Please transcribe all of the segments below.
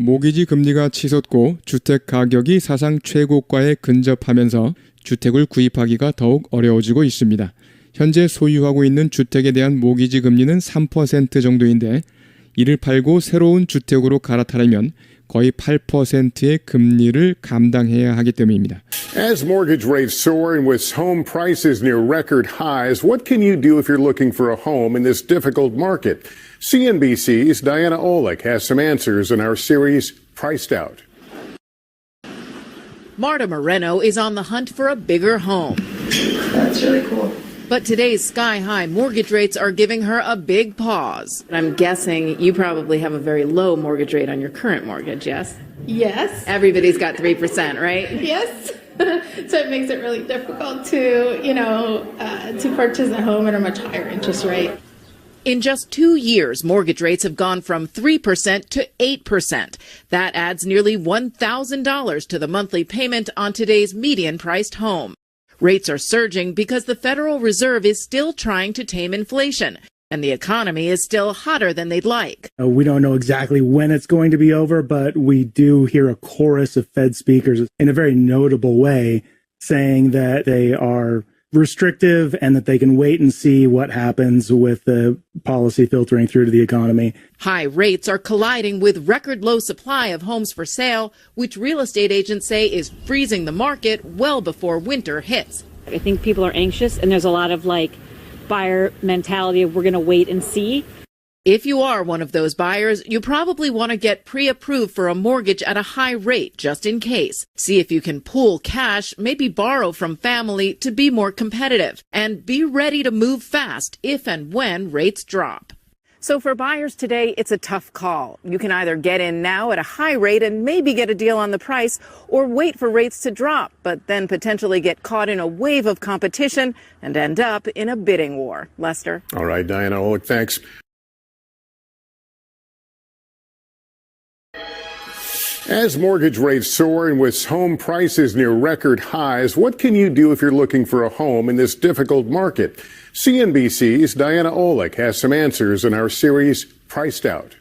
모기지 금리가 치솟고 주택 가격이 사상 최고가에 근접하면서 주택을 구입하기가 더욱 어려워지고 있습니다. 현재 소유하고 있는 주택에 대한 모기지 금리는 3% 정도인데 이를 팔고 새로운 주택으로 갈아타려면 거의 8%의 금리를 감당해야 하기 때문입니다. As mortgage rates soar and with home prices near record highs, what can you do if you're looking for a home in this difficult market? CNBC's Diana Olick has some answers in our series, Priced Out. Marta Moreno is on the hunt for a bigger home. That's really cool. But today's sky-high mortgage rates are giving her a big pause. I'm guessing you probably have a very low mortgage rate on your current mortgage, yes? Yes. Everybody's got 3%, right? Yes. So it makes it really difficult to purchase a home at a much higher interest rate. In just 2 years, mortgage rates have gone from 3% to 8%. That adds nearly $1,000 to the monthly payment on today's median-priced home. Rates are surging because the Federal Reserve is still trying to tame inflation, and the economy is still hotter than they'd like. We don't know exactly when it's going to be over, but we do hear a chorus of Fed speakers in a very notable way saying that they are restrictive and that they can wait and see what happens with the policy filtering through to the economy. High rates are colliding with record low supply of homes for sale, which real estate agents say is freezing the market well before winter hits. I think people are anxious and there's a lot of buyer mentality of we're going to wait and see. If you are one of those buyers, you probably want to get pre-approved for a mortgage at a high rate just in case. See if you can pool cash, maybe borrow from family to be more competitive, and be ready to move fast if and when rates drop. So for buyers today, it's a tough call. You can either get in now at a high rate and maybe get a deal on the price, or wait for rates to drop, but then potentially get caught in a wave of competition and end up in a bidding war. Lester? All right, Diana Olick, thanks. As mortgage rates soar and with home prices near record highs, what can you do if you're looking for a home in this difficult market? CNBC's Diana Olick has some answers in our series, Priced Out.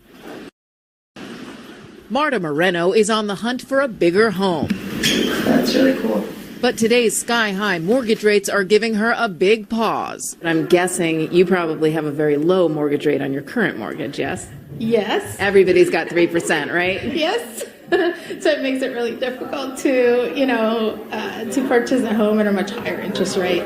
Marta Moreno is on the hunt for a bigger home. That's really cool. But today's sky-high mortgage rates are giving her a big pause. I'm guessing you probably have a very low mortgage rate on your current mortgage, yes? Yes. Everybody's got 3%, right? Yes. So it makes it really difficult to purchase a home at a much higher interest rate.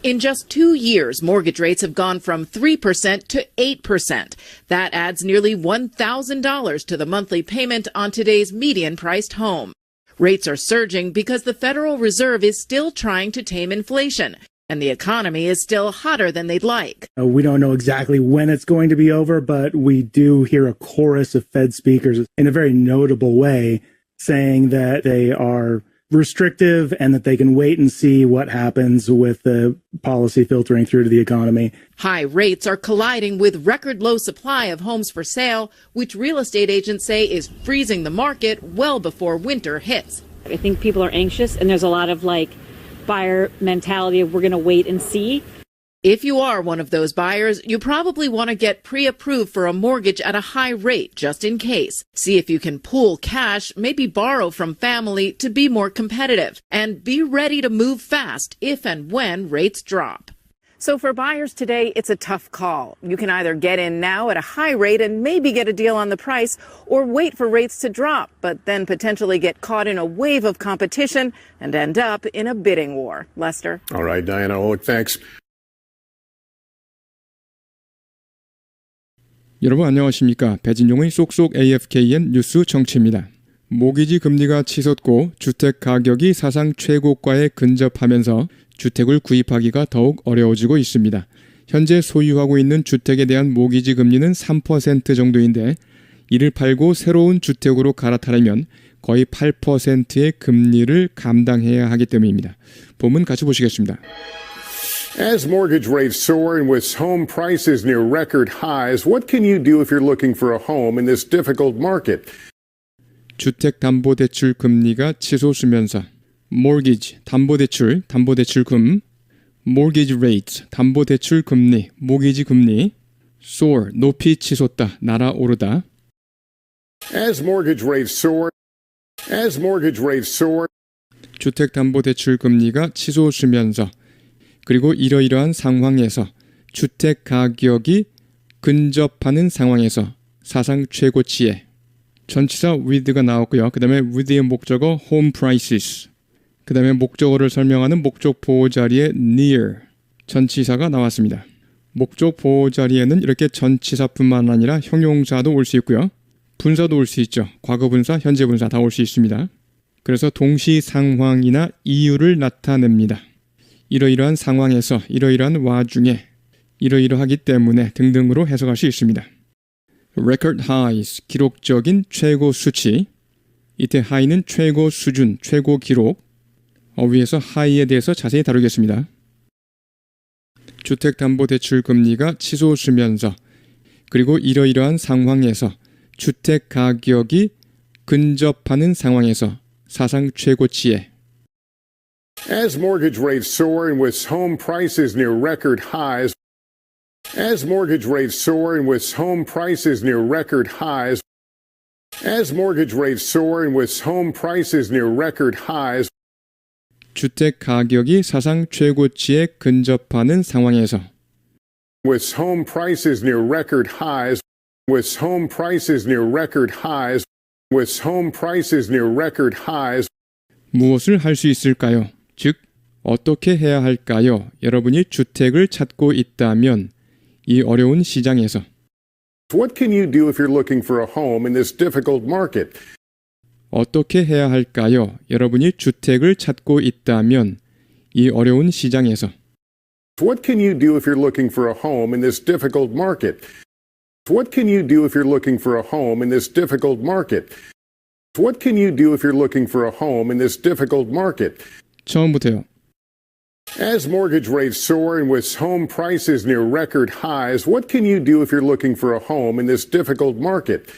In just 2 years, mortgage rates have gone from 3% to 8%. That adds nearly $1,000 to the monthly payment on today's median-priced home. Rates are surging because the Federal Reserve is still trying to tame inflation, and the economy is still hotter than they'd like. We don't know exactly when it's going to be over, but we do hear a chorus of Fed speakers in a very notable way saying that they are restrictive and that they can wait and see what happens with the policy filtering through to the economy. High rates are colliding with record low supply of homes for sale, which real estate agents say is freezing the market well before winter hits. I think people are anxious and there's a lot of buyer mentality of we're going to wait and see. If you are one of those buyers, you probably want to get pre-approved for a mortgage at a high rate just in case. See if you can pool cash, maybe borrow from family to be more competitive, and be ready to move fast if and when rates drop. So for buyers today, it's a tough call. You can either get in now at a high rate and maybe get a deal on the price, or wait for rates to drop, but then potentially get caught in a wave of competition and end up in a bidding war. Lester? All right, Diana Olick, thanks. 여러분 안녕하십니까? 배진용의 쏙쏙 AFKN 뉴스 정치입니다. 모기지 금리가 치솟고 주택 가격이 사상 최고가에 근접하면서 주택을 구입하기가 더욱 어려워지고 있습니다. 현재 소유하고 있는 주택에 대한 모기지 금리는 3% 정도인데 이를 팔고 새로운 주택으로 갈아타려면 거의 8%의 금리를 감당해야 하기 때문입니다. 본문 같이 보시겠습니다. As mortgage rates soar and with home prices near record highs, what can you do if you're looking for a home in this difficult market? 주택담보대출 금리가 치솟으면서 mortgage, 담보대출금, mortgage rate, 담보대출 금리, 모기지 금리, soar, 높이 치솟다, 날아오르다. As mortgage rates soar, 주택담보대출 금리가 치솟으면서 그리고 이러이러한 상황에서 주택 가격이 근접하는 상황에서 사상 최고치에 전치사 with가 나왔고요. 그 다음에 with의 목적어 home prices, 그 다음에 목적어를 설명하는 목적 보호 자리에 near 전치사가 나왔습니다. 목적 보호 자리에는 이렇게 전치사뿐만 아니라 형용사도 올 수 있고요. 분사도 올 수 있죠. 과거 분사, 현재 분사 다 올 수 있습니다. 그래서 동시 상황이나 이유를 나타냅니다. 이러이러한 상황에서, 이러이러한 와중에, 이러이러하기 때문에 등등으로 해석할 수 있습니다. record highs, 기록적인 최고 수치. 이때 high는 최고 수준, 최고 기록. 위에서 high에 대해서 자세히 다루겠습니다. 주택담보대출 금리가 치솟으면서 그리고 이러이러한 상황에서 주택 가격이 근접하는 상황에서 사상 최고치에 as mortgage rates soar and with home prices near record highs, as mortgage rates soar and with home prices near record highs, as mortgage rates soar and with home prices near record highs, 주택 가격이 사상 최고치에 근접하는 상황에서 with home prices near record highs, with home prices near record highs, with home prices near record highs, 무엇을 할 수 있을까요? 즉, 어떻게 해야 할까요? 여러분이 주택을 찾고 있다면 이 어려운 시장에서 what can you do if you're looking for a home in this difficult market? 어떻게 해야 할까요? 여러분이 주택을 찾고 있다면 이 어려운 시장에서 What can you do if you're looking for a home in this difficult market? What can you do if you're looking for a home in this difficult market? What can you do if you're looking for a home in this difficult market? 처음부터요. As mortgage rates soar and with home prices near record highs, what can you do if you're looking for a home in this difficult market?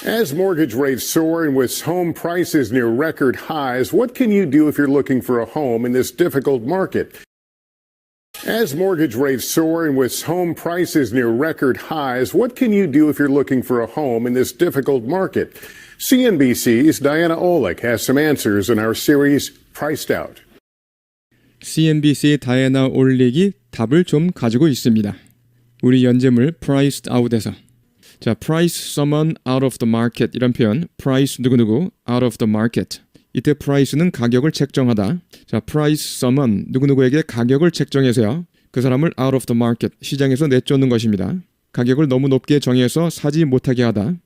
As mortgage rates soar and with home prices near record highs, what can you do if you're looking for a home in this difficult market? As mortgage rates soar and with home prices near record highs, what can you do if you're looking for a home in this difficult market? CNBC's Diana Olick has some answers in our series Priced Out. CNBC의 다이애나 올릭이 답을 좀 가지고 있습니다. 우리 연재물 Priced Out에서 자, price someone out of the market 이런 표현 price 누구누구 out of the market 이때 price는 가격을 책정하다. 자, price someone 누구누구에게 가격을 책정해서요. 그 사람을 out of the market 시장에서 내쫓는 것입니다. 가격을 너무 높게 정해서 사지 못하게 하다.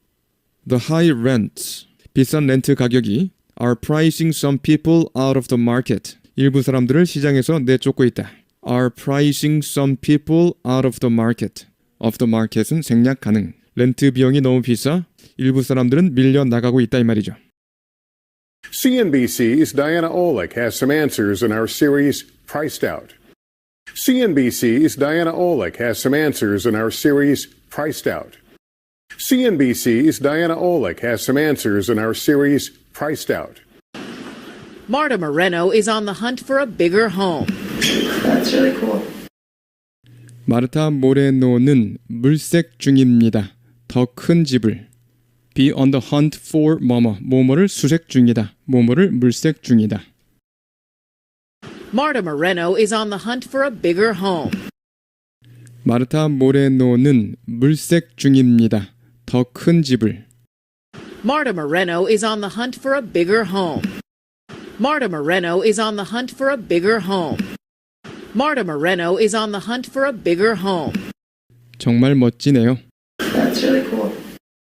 The high rents 비싼 렌트 가격이 are pricing some people out of the market 일부 사람들을 시장에서 내쫓고 있다. are pricing some people out of the market. of the market은 생략 가능. 렌트 비용이 너무 비싸 일부 사람들은 밀려 나가고 있다 이 말이죠. CNBC's Diana Olick has some answers in our series Priced Out. CNBC's Diana Olick has some answers in our series Priced Out. CNBC's Diana Olick has some answers in our series Priced Out. Marta Moreno is on the hunt for a bigger home. That's really cool. 마르타 모레노는 물색 중입니다. 더 큰 집을 be on the hunt for 뭐뭐를 수색 중이다. 뭐뭐를 물색 중이다. Marta Moreno is on the hunt for a bigger home. 마르타 모레노는 물색 중입니다. 더 큰 집을 Marta Moreno is on the hunt for a bigger home. Marta Moreno is on the hunt for a bigger home. Marta Moreno is on the hunt for a bigger home. 정말 멋지네요. That's really cool.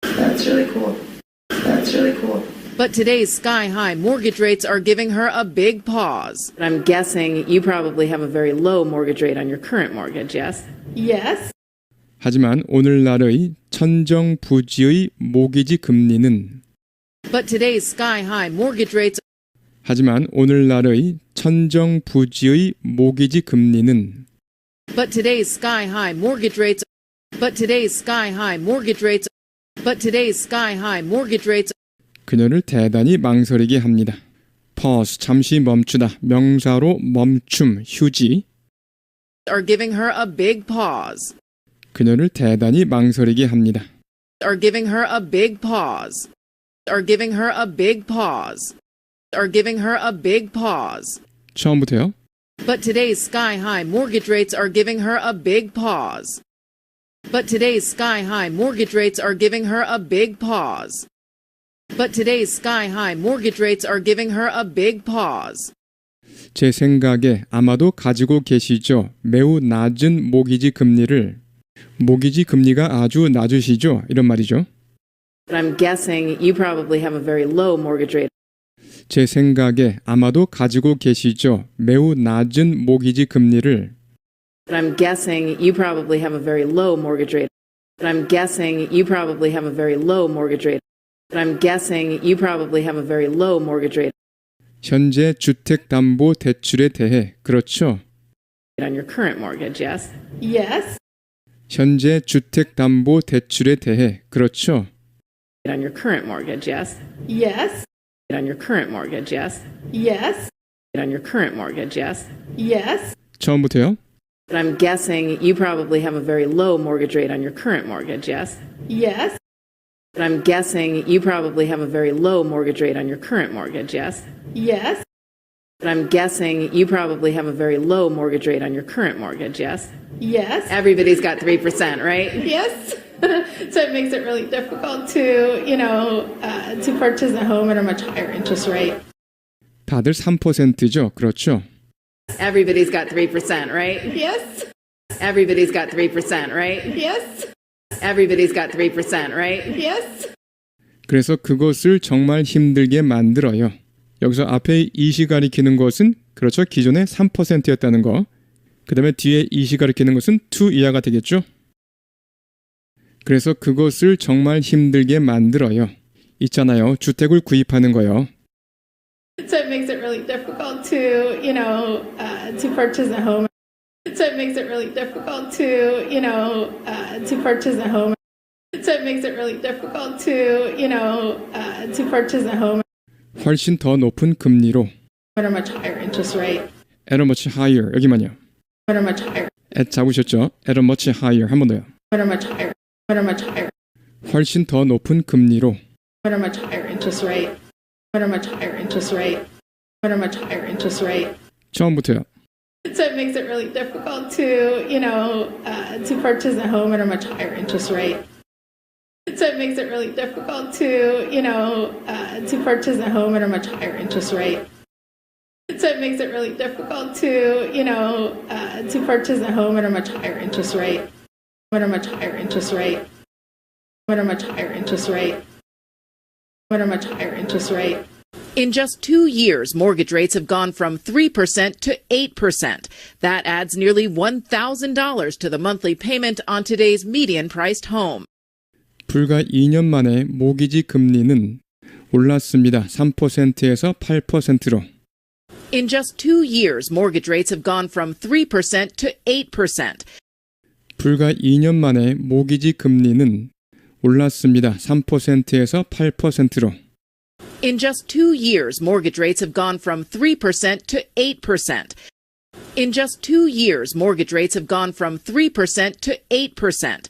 That's really cool. That's really cool. But today's sky-high mortgage rates are giving her a big pause. I'm guessing you probably have a very low mortgage rate on your current mortgage, yes? Yes. 하지만 오늘날의 천정부지의 모기지 금리는 But today's sky-high mortgage rates 하지만 오늘날의 천정부지의 모기지 금리는 But today's sky-high mortgage rates But today's sky-high mortgage rates But today's sky-high mortgage rates 그녀를 대단히 망설이게 합니다. pause 잠시 멈추다 명사로 멈춤 휴지 are giving her a big pause. 그녀를 대단히 망설이게 합니다. are giving her a big pause. Are giving her a big pause. Are giving her a big pause. 처음부터요. But today's sky-high mortgage rates are giving her a big pause. But today's sky-high mortgage rates are giving her a big pause. But today's sky-high mortgage rates are giving her a big pause. 제 생각에 아마도 가지고 계시죠. 매우 낮은 모기지 금리를. 모기지 금리가 아주 낮으시죠? 이런 말이죠. But I'm guessing you probably have a very low mortgage rate. 제 생각에 아마도 가지고 계시죠. 매우 낮은 모기지 금리를. But I'm guessing you probably have a very low mortgage rate. But I'm guessing you probably have a very low mortgage rate. But I'm guessing you probably have a very low mortgage rate 현재 주택담보대출에 대해 그렇죠? on your current mortgage, yes? Yes. 현재 주택담보대출에 대해 그렇죠? On your current mortgage, yes? Yes. On your current mortgage, yes? Yes. On your current mortgage, yes? Yes. 처음부터요. But I'm guessing you probably have a very low mortgage rate on your current mortgage, yes? Yes. But I'm guessing you probably have a very low mortgage rate on your current mortgage, yes? Yes. But I'm guessing you probably have a very low mortgage rate on your current mortgage, yes? Yes. Everybody's got 3%, right? Yes. So it makes it really difficult to, to purchase a home at a much higher interest rate. 다들 3%죠. 그렇죠? Everybody's got 3%, right? Yes. Everybody's got 3%, right? Yes. Everybody's got 3%, right? Yes. 그래서 그것을 정말 힘들게 만들어요. 여기서 앞에 이시 가리키는 것은 그렇죠. 기존에 3%였다는 거. 그 다음에 뒤에 이시 가리키는 것은 to 이하가 되겠죠. 그래서 그것을 정말 힘들게 만들어요. 있잖아요. 주택을 구입하는 거요. So it makes it really difficult to, to purchase a home. So it makes it really difficult to, to purchase a home. So it makes it really difficult to, to purchase a home 훨씬 더 높은 금리로. at a much higher interest rate. At a much higher. 여기만요. At a much higher. at 잡으셨죠? At a much higher. 한 번 더요. At a much higher. At a much higher. 훨씬 더 높은 금리로. At a much higher interest rate. At a much higher interest rate. At a much higher interest rate. 처음부터요. So it makes it really difficult to, to purchase a home at a much higher interest rate. So it makes it really difficult to, to purchase a home at a much higher interest rate. So it makes it really difficult to, to purchase a home at a much higher interest rate. At a much higher interest rate. At a much higher interest rate. At a much higher interest rate. In just 2 years, mortgage rates have gone from 3% to 8%. That adds nearly $1,000 to the monthly payment on today's median-priced home. 불과 2년 만에 모기지 금리는 올랐습니다. 3%에서 8%로. In just 2 years, mortgage rates have gone from 3% to 8%. 불과 2년 만에 모기지 금리는 올랐습니다. 3%에서 8%로. In just 2 years, mortgage rates have gone from 3% to 8%. In just 2 years, mortgage rates have gone from 3% to 8%.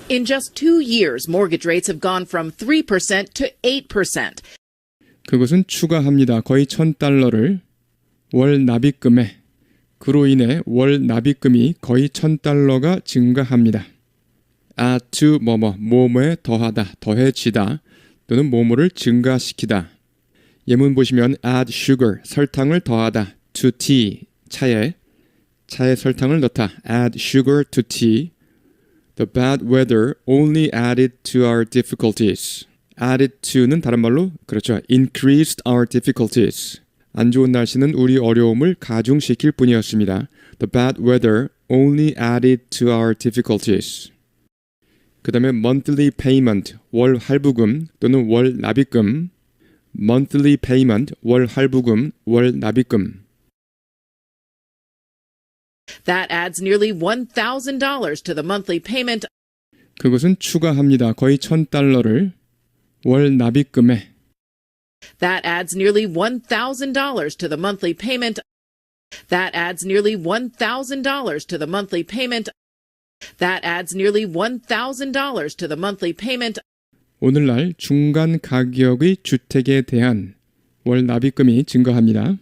In just 2 years, mortgage rates have gone from 3% to 8%. 그것은 추가합니다. 거의 $1,000를 월 납입금에. 그로 인해 월 납입금이 거의 $1,000가 증가합니다. add to 뭐뭐에 더하다, 더해지다 또는 뭐뭐를 증가시키다. 예문 보시면 add sugar, 설탕을 더하다, to tea, 차에 설탕을 넣다, add sugar to tea. The bad weather only added to our difficulties. added to는 다른 말로 그렇죠. increased our difficulties. 안 좋은 날씨는 우리 어려움을 가중시킬 뿐이었습니다. The bad weather only added to our difficulties. 그 다음에 monthly payment, 월 할부금 또는 월 납입금. monthly payment, 월 할부금, 월 납입금. That adds nearly $1,000 to the monthly payment. 그것은 추가합니다. 거의 $1,000를 월 납입금에. That adds nearly $1,000 to the monthly payment. That adds nearly $1,000 to the monthly payment That adds nearly $1,000 to the monthly payment. 오늘날 중간 가격의 주택에 대한 월 납입금이 증가합니다.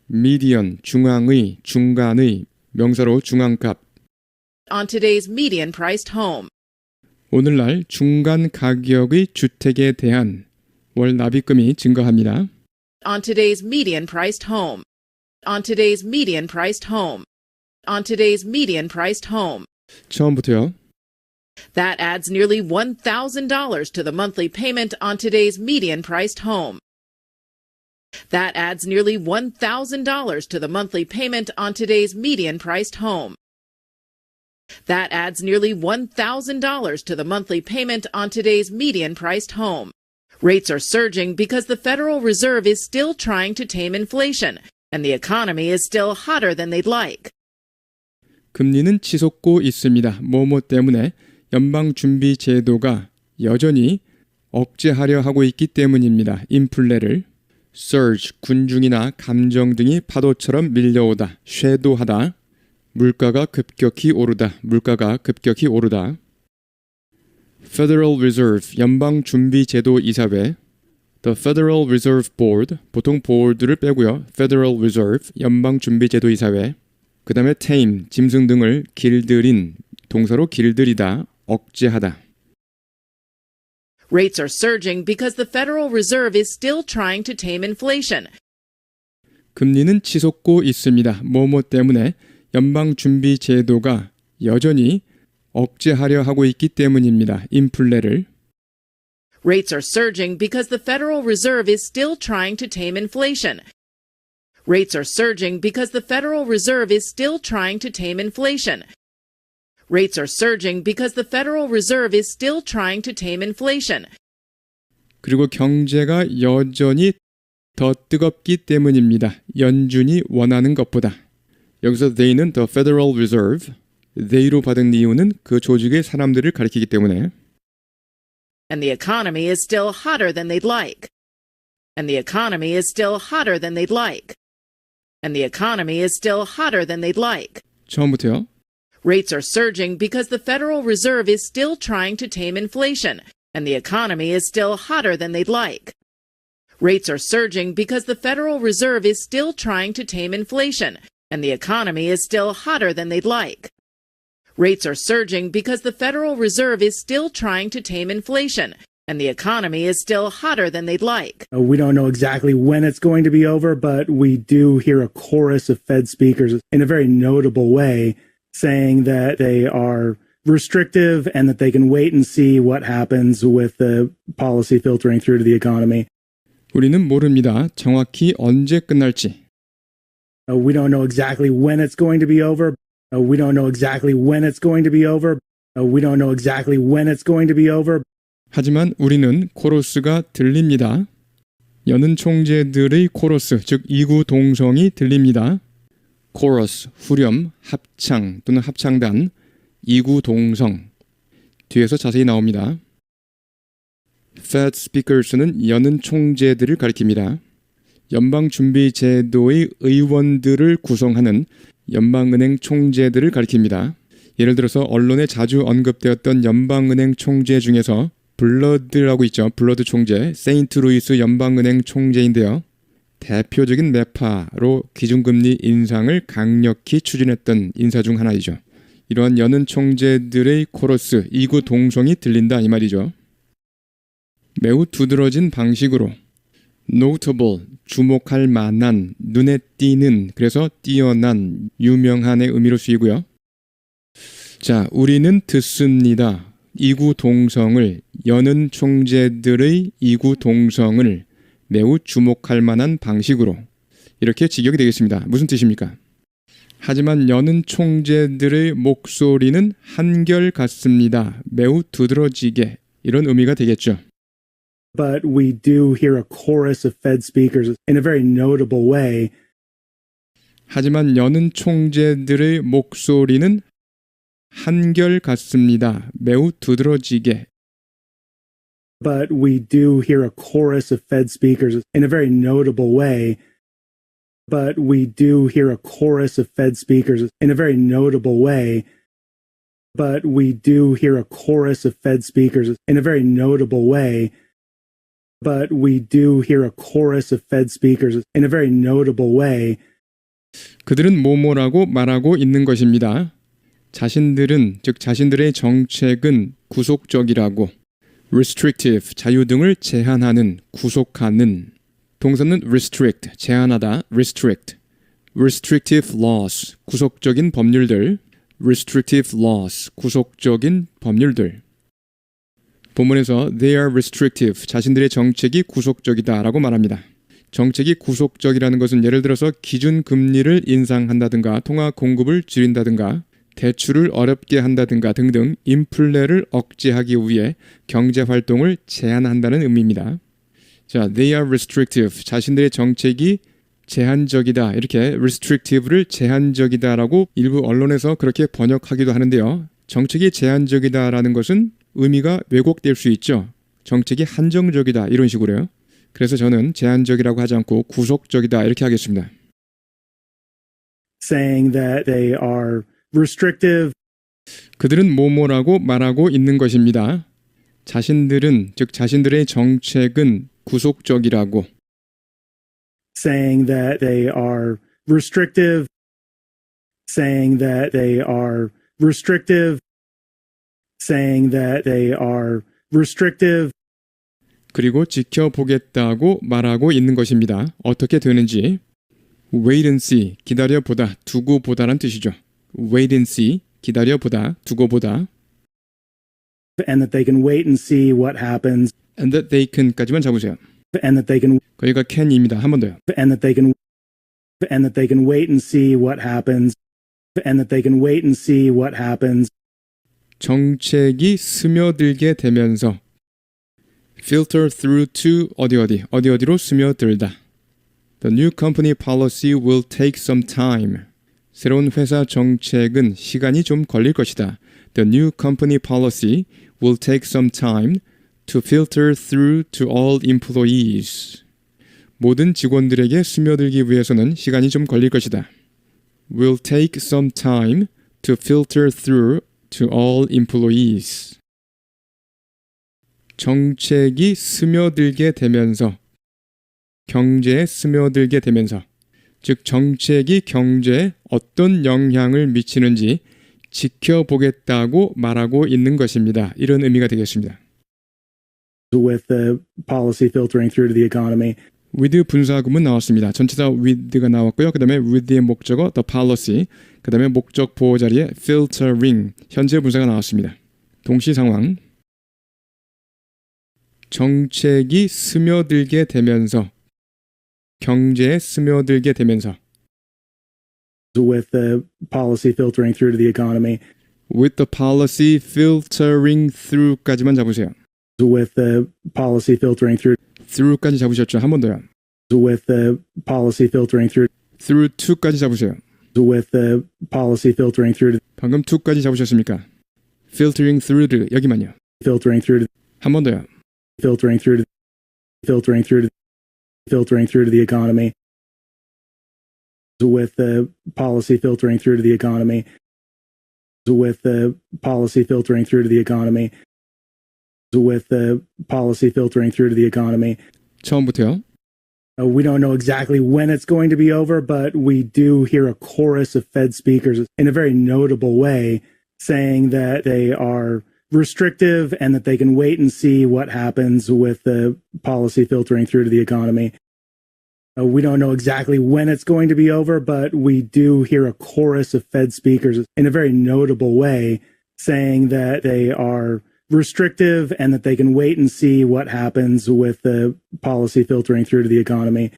미디언, 중앙의, 중간의, 명사로 중앙값. On today's median priced home. 오늘날 중간 가격의 주택에 대한 월 납입금이 증가합니다. On today's median priced home. On today's median priced home. On today's median priced home. 처음부터요. That adds nearly $1,000 to the monthly payment on today's median priced home. That adds nearly $1,000 to the monthly payment on today's median priced home. That adds nearly $1,000 to the monthly payment on today's median priced home. Rates are surging because the Federal Reserve is still trying to tame inflation, and the economy is still hotter than they'd like. 금리는 치솟고 있습니다. 뭐뭐 때문에 연방준비제도가 여전히 억제하려 하고 있기 때문입니다. 인플레를. surge, 군중이나 감정 등이 파도처럼 밀려오다, 쇄도하다. 물가가 급격히 오르다, 물가가 급격히 오르다. Federal Reserve, 연방준비제도 이사회. The Federal Reserve Board, 보통 보드를 빼고요. Federal Reserve, 연방준비제도 이사회. 그 다음에 tame, 짐승 등을 길들인, 동사로 길들이다, 억제하다. Rates are surging because the Federal Reserve is still trying to tame inflation. 금리는 치솟고 있습니다. 뭐뭐 때문에 연방준비제도가 여전히 억제하려 하고 있기 때문입니다. 인플레를. Rates are surging because the Federal Reserve is still trying to tame inflation. Rates are surging because the Federal Reserve is still trying to tame inflation. Rates are surging because the Federal Reserve is still trying to tame inflation. 그리고 경제가 여전히 더 뜨겁기 때문입니다. 연준이 원하는 것보다. 여기서 they는 the Federal Reserve, they로 받은 이유는 그 조직의 사람들을 가리키기 때문에. And the economy is still hotter than they'd like. And the economy is still hotter than they'd like. And the economy is still hotter than they'd like. 처음부터요. Rates are surging because the Federal Reserve is still trying to tame inflation, and the economy is still hotter than they'd like. Rates are surging because the Federal Reserve is still trying to tame inflation, and the economy is still hotter than they'd like. Rates are surging because the Federal Reserve is still trying to tame inflation, and the economy is still hotter than they'd like. We don't know exactly when it's going to be over, but we do hear a chorus of Fed speakers in a very notable way saying that they are restrictive and that they can wait and see what happens with the policy filtering through to the economy. 우리는 모릅니다. 정확히 언제 끝날지. We don't know exactly when it's going to be over. We don't know exactly when it's going to be over. We don't know exactly when it's going to be over. 하지만 우리는 코러스가 들립니다. 여는 총재들의 코러스, 즉 이구 동성이 들립니다. 코러스, 후렴, 합창 또는 합창단, 이구 동성. 뒤에서 자세히 나옵니다. Fed speakers는 여는 총재들을 가리킵니다. 연방준비제도의 의원들을 구성하는 연방은행 총재들을 가리킵니다. 예를 들어서 언론에 자주 언급되었던 연방은행 총재 중에서 블러드라고 있죠. 블러드 총재, 세인트루이스 연방은행 총재인데요. 대표적인 매파로 기준금리 인상을 강력히 추진했던 인사 중 하나이죠. 이러한 여는 총재들의 코러스, 이구 동성이 들린다 이 말이죠. 매우 두드러진 방식으로 notable, 주목할 만한, 눈에 띄는, 그래서 뛰어난, 유명한의 의미로 쓰이고요. 자, 우리는 듣습니다. 이구 동성을, 여는 총재들의 이구 동성을 매우 주목할 만한 방식으로 이렇게 직역이 되겠습니다. 무슨 뜻입니까? 하지만 여는 총재들의 목소리는 한결같습니다. 매우 두드러지게 이런 의미가 되겠죠. But we do hear a chorus of Fed speakers in a very notable way. 하지만 여는 총재들의 목소리는 한결같습니다. 매우 두드러지게. But we do hear a chorus of Fed speakers in a very notable way. But we do hear a chorus of Fed speakers in a very notable way but we do hear a chorus of Fed speakers in a very notable way. But we do hear a chorus of Fed speakers in a very notable way. 그들은 뭐뭐라고 말하고 있는 것입니다. 자신들은, 즉 자신들의 정책은 구속적이라고, restrictive, 자유 등을 제한하는, 구속하는, 동사는 restrict, 제한하다, restrict, restrictive laws, 구속적인 법률들, restrictive laws, 구속적인 법률들. 본문에서 they are restrictive, 자신들의 정책이 구속적이다 라고 말합니다. 정책이 구속적이라는 것은 예를 들어서 기준금리를 인상한다든가 통화 공급을 줄인다든가 대출을 어렵게 한다든가 등등 인플레를 억제하기 위해 경제활동을 제한한다는 의미입니다. 자, they are restrictive, 자신들의 정책이 제한적이다, 이렇게 restrictive를 제한적이다라고 일부 언론에서 그렇게 번역하기도 하는데요. 정책이 제한적이다라는 것은 의미가 왜곡될 수 있죠. 정책이 한정적이다 이런 식으로요. 그래서 저는 제한적이라고 하지 않고 구속적이다 이렇게 하겠습니다. Saying that they are restrictive. 그들은 뭐뭐라고 말하고 있는 것입니다. 자신들은, 즉 자신들의 정책은 구속적이라고. Saying that they are restrictive. Saying that they are restrictive. Saying that they are restrictive. 그리고 지켜보겠다고 말하고 있는 것입니다. 어떻게 되는지. Wait and see, 기다려보다, 두고 보다란 뜻이죠. Wait and see, 기다려보다, 두고 보다. And that they can wait and see what happens. And that they can까지만 잡으세요. And that they can 거기가 can입니다. 한 번 더요. and that they can wait and see what happens. And that they can wait and see what happens. 정책이 스며들게 되면서 filter through to 어디로 스며들다. The new company policy will take some time. 새로운 회사 정책은 시간이 좀 걸릴 것이다. The new company policy will take some time to filter through to all employees. 모든 직원들에게 스며들기 위해서는 시간이 좀 걸릴 것이다. Will take some time to filter through to all employees. 정책이 스며들게 되면서, 경제에 스며들게 되면서, 즉 정책이 경제에 어떤 영향을 미치는지 지켜보겠다고 말하고 있는 것입니다. 이런 의미가 되겠습니다. With the policy filtering through to the economy. with 분사구문 나왔습니다. 전체 다 with가 나왔고요. 그 다음에 with의 목적어 the policy, 그 다음에 목적 보호 자리에 filtering, 현재 분사가 나왔습니다. 동시 상황. 정책이 스며들게 되면서, 경제에 스며들게 되면서. With the policy filtering through to the economy. with the policy filtering through까지만 잡으세요. With the policy filtering through까지 잡으셨죠? 한 번 더요. with the policy filtering through to까지 잡으세요. with the policy filtering 방금 to까지 잡으셨습니까? filtering through 여기만요. 한 번 더요. filtering through to the economy. With the policy filtering through to the economy. With the policy filtering through to the economy. With the policy filtering through to the economy. 처음부터요. We don't know exactly when it's going to be over, but we do hear a chorus of Fed speakers in a very notable way saying that they are restrictive and that they can wait and see what happens with the policy filtering through to the economy. We don't know exactly when it's going to be over, but we do hear a chorus of Fed speakers in a very notable way saying that they are restrictive and that they can wait and see what happens with the policy filtering through to the economy.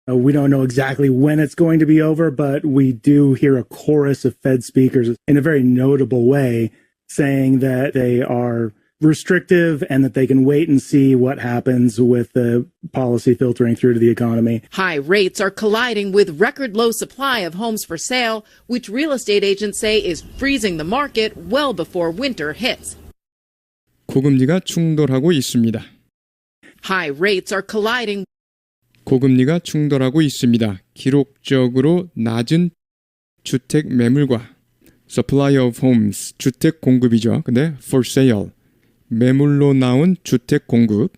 We don't know exactly when it's going to be over, but we do hear a chorus of Fed speakers in a very notable way saying that they are restrictive and that they can wait and see what happens with the policy filtering through to the economy. High rates are colliding with record low supply of homes for sale, which real estate agents say is freezing the market well before winter hits. 고금리가 충돌하고 있습니다. High rates are colliding. 고금리가 충돌하고 있습니다. 기록적으로 낮은 주택 매물과 supply of homes, 주택 공급이죠. 근데 for sale, 매물로 나온 주택 공급.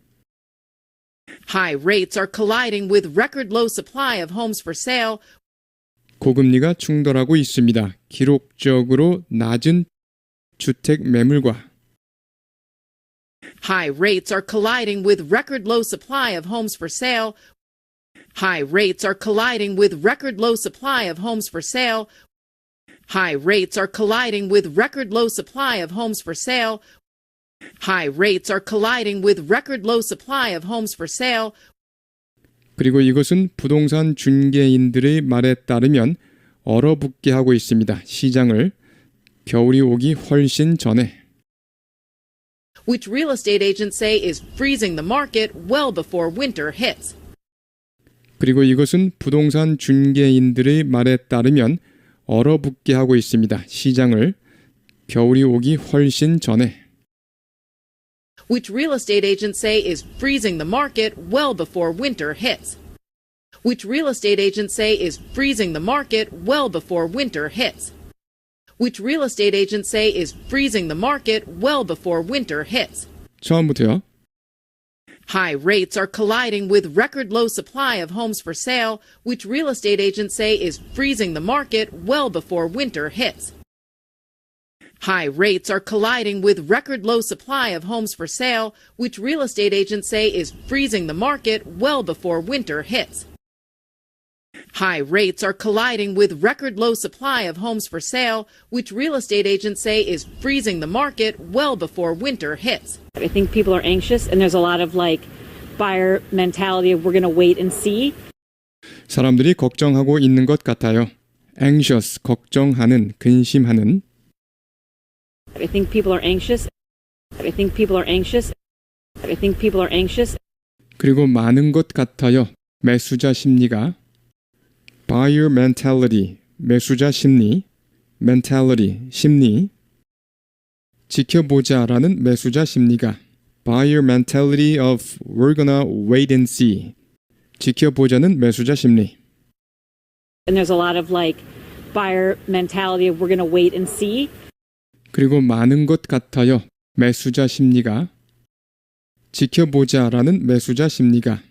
High rates are colliding with record low supply of homes for sale. 고금리가 충돌하고 있습니다. 기록적으로 낮은 주택 매물과. High rates are colliding with record low supply of homes for sale. High rates are colliding with record low supply of homes for sale. High rates are colliding with record low supply of homes for sale. High rates are colliding with record low supply of homes for sale. 그리고 이것은 부동산 중개인들의 말에 따르면 얼어붙게 하고 있습니다. 시장을 겨울이 오기 훨씬 전에. Which real estate agents say is freezing the market well before winter hits. 그리고 이것은 부동산 중개인들의 말에 따르면 얼어붙게 하고 있습니다. 시장을 겨울이 오기 훨씬 전에. Which real estate agents say is freezing the market well before winter hits. Which real estate agents say is freezing the market well before winter hits. Which real estate agents say is freezing the market well before winter hits. 처음부터요. High rates are colliding with record low supply of homes for sale, which real estate agents say is freezing the market well before winter hits. High rates are colliding with record low supply of homes for sale, which real estate agents say is freezing the market well before winter hits. High rates are colliding with record low supply of homes for sale, which real estate agents say is freezing the market well before winter hits. I think people are anxious, and there's a lot of buyer mentality of we're going to wait and see. 사람들이 걱정하고 있는 것 같아요. anxious, 걱정하는, 근심하는. I think people are anxious. I think people are anxious. I think people are anxious. 그리고 많은 것 같아요. 매수자 심리가. buyer mentality, 매수자 심리. mentality, 심리. 지켜보자라는 매수자 심리가. buyer mentality of we're gonna wait and see. 지켜보자는 매수자 심리. And there's a lot of buyer mentality of we're going to wait and see. 그리고 많은 것 같아요. 매수자 심리가. 지켜보자라는 매수자 심리가.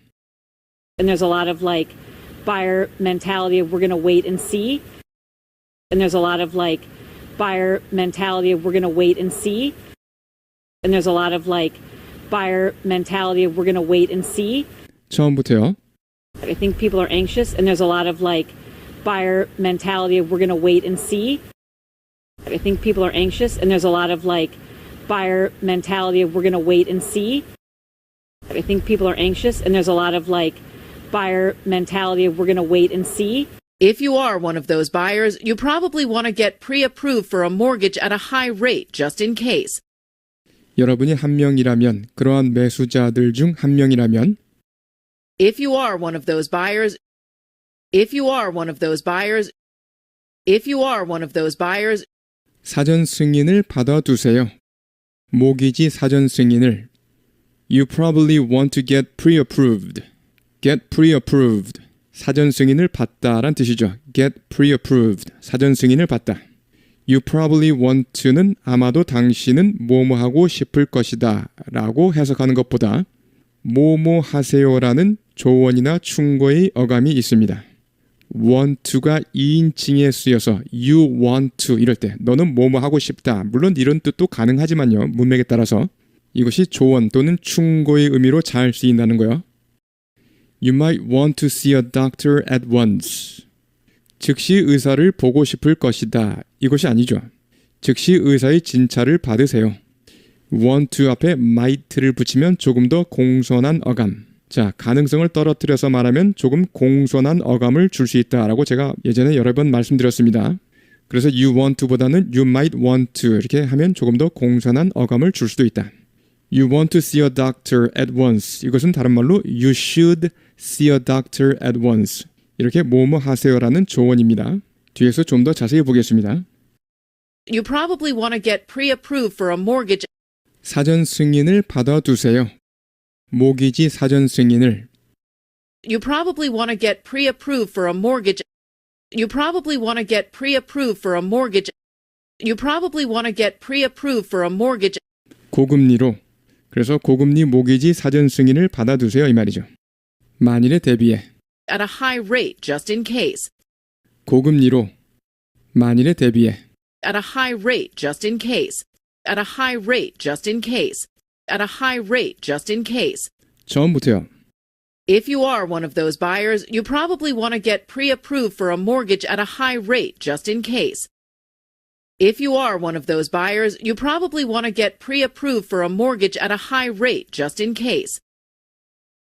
And there's a lot of buyer mentality of we're going to wait and see. And there's a lot of buyer mentality of we're going to wait and see. And there's a lot of buyer mentality of we're going to wait and see. 처음부터요. I think people are anxious, and there's a lot of buyer mentality of we're going to wait and see. I think people are anxious, and there's a lot of buyer mentality of we're going to wait and see. I think people are anxious, and there's a lot of buyer mentality of we're going to wait and see. If you are one of those buyers, you probably want to get pre-approved for a mortgage at a high rate just in case. 여러분이 한 명이라면, 그러한 매수자들 중 한 명이라면, If you are one of those buyers, if you are one of those buyers, if you are one of those buyers, 사전 승인을 받아두세요. 모기지 사전 승인을. You probably want to get pre-approved. Get pre-approved. 사전 승인을 받다란 뜻이죠. Get pre-approved. 사전 승인을 받다. You probably want to는 아마도 당신은 뭐뭐 하고 싶을 것이다 라고 해석하는 것보다 뭐뭐 하세요라는 조언이나 충고의 어감이 있습니다. want to가 2인칭에 쓰여서 you want to 이럴 때 너는 뭐뭐 하고 싶다. 물론 이런 뜻도 가능하지만요. 문맥에 따라서 이것이 조언 또는 충고의 의미로 잘 쓰인다는 거요. You might want to see a doctor at once. 즉시 의사를 보고 싶을 것이다. 이것이 아니죠. 즉시 의사의 진찰을 받으세요. want to 앞에 might를 붙이면 조금 더 공손한 어감. 자, 가능성을 떨어뜨려서 말하면 조금 공손한 어감을 줄 수 있다라고 제가 예전에 여러 번 말씀드렸습니다. 그래서 you want to보다는 you might want to 이렇게 하면 조금 더 공손한 어감을 줄 수도 있다. You want to see a doctor at once. 이것은 다른 말로 you should see a doctor at once. 이렇게 뭐뭐 하세요라는 조언입니다. 뒤에서 좀 더 자세히 보겠습니다. you probably want to get pre-approved for a mortgage. 사전 승인을 받아두세요. 모기지 사전 승인을. You probably want to get pre-approved for a mortgage. You probably want to get pre-approved for a mortgage. you probably want to get pre-approved for a mortgage. 고금리로. 그래서 고금리 모기지 사전 승인을 받아두세요 이 말이죠. 만일에 대비해. At a high rate just in case. 고금리로. 만일에 대비해. At a high rate just in case. At a high rate just in case. At a high rate just in case. 처음부터요. If you are one of those buyers, you probably want to get pre-approved for a mortgage at a high rate just in case. If you are one of those buyers, you probably want to get pre-approved for a mortgage at a high rate just in case.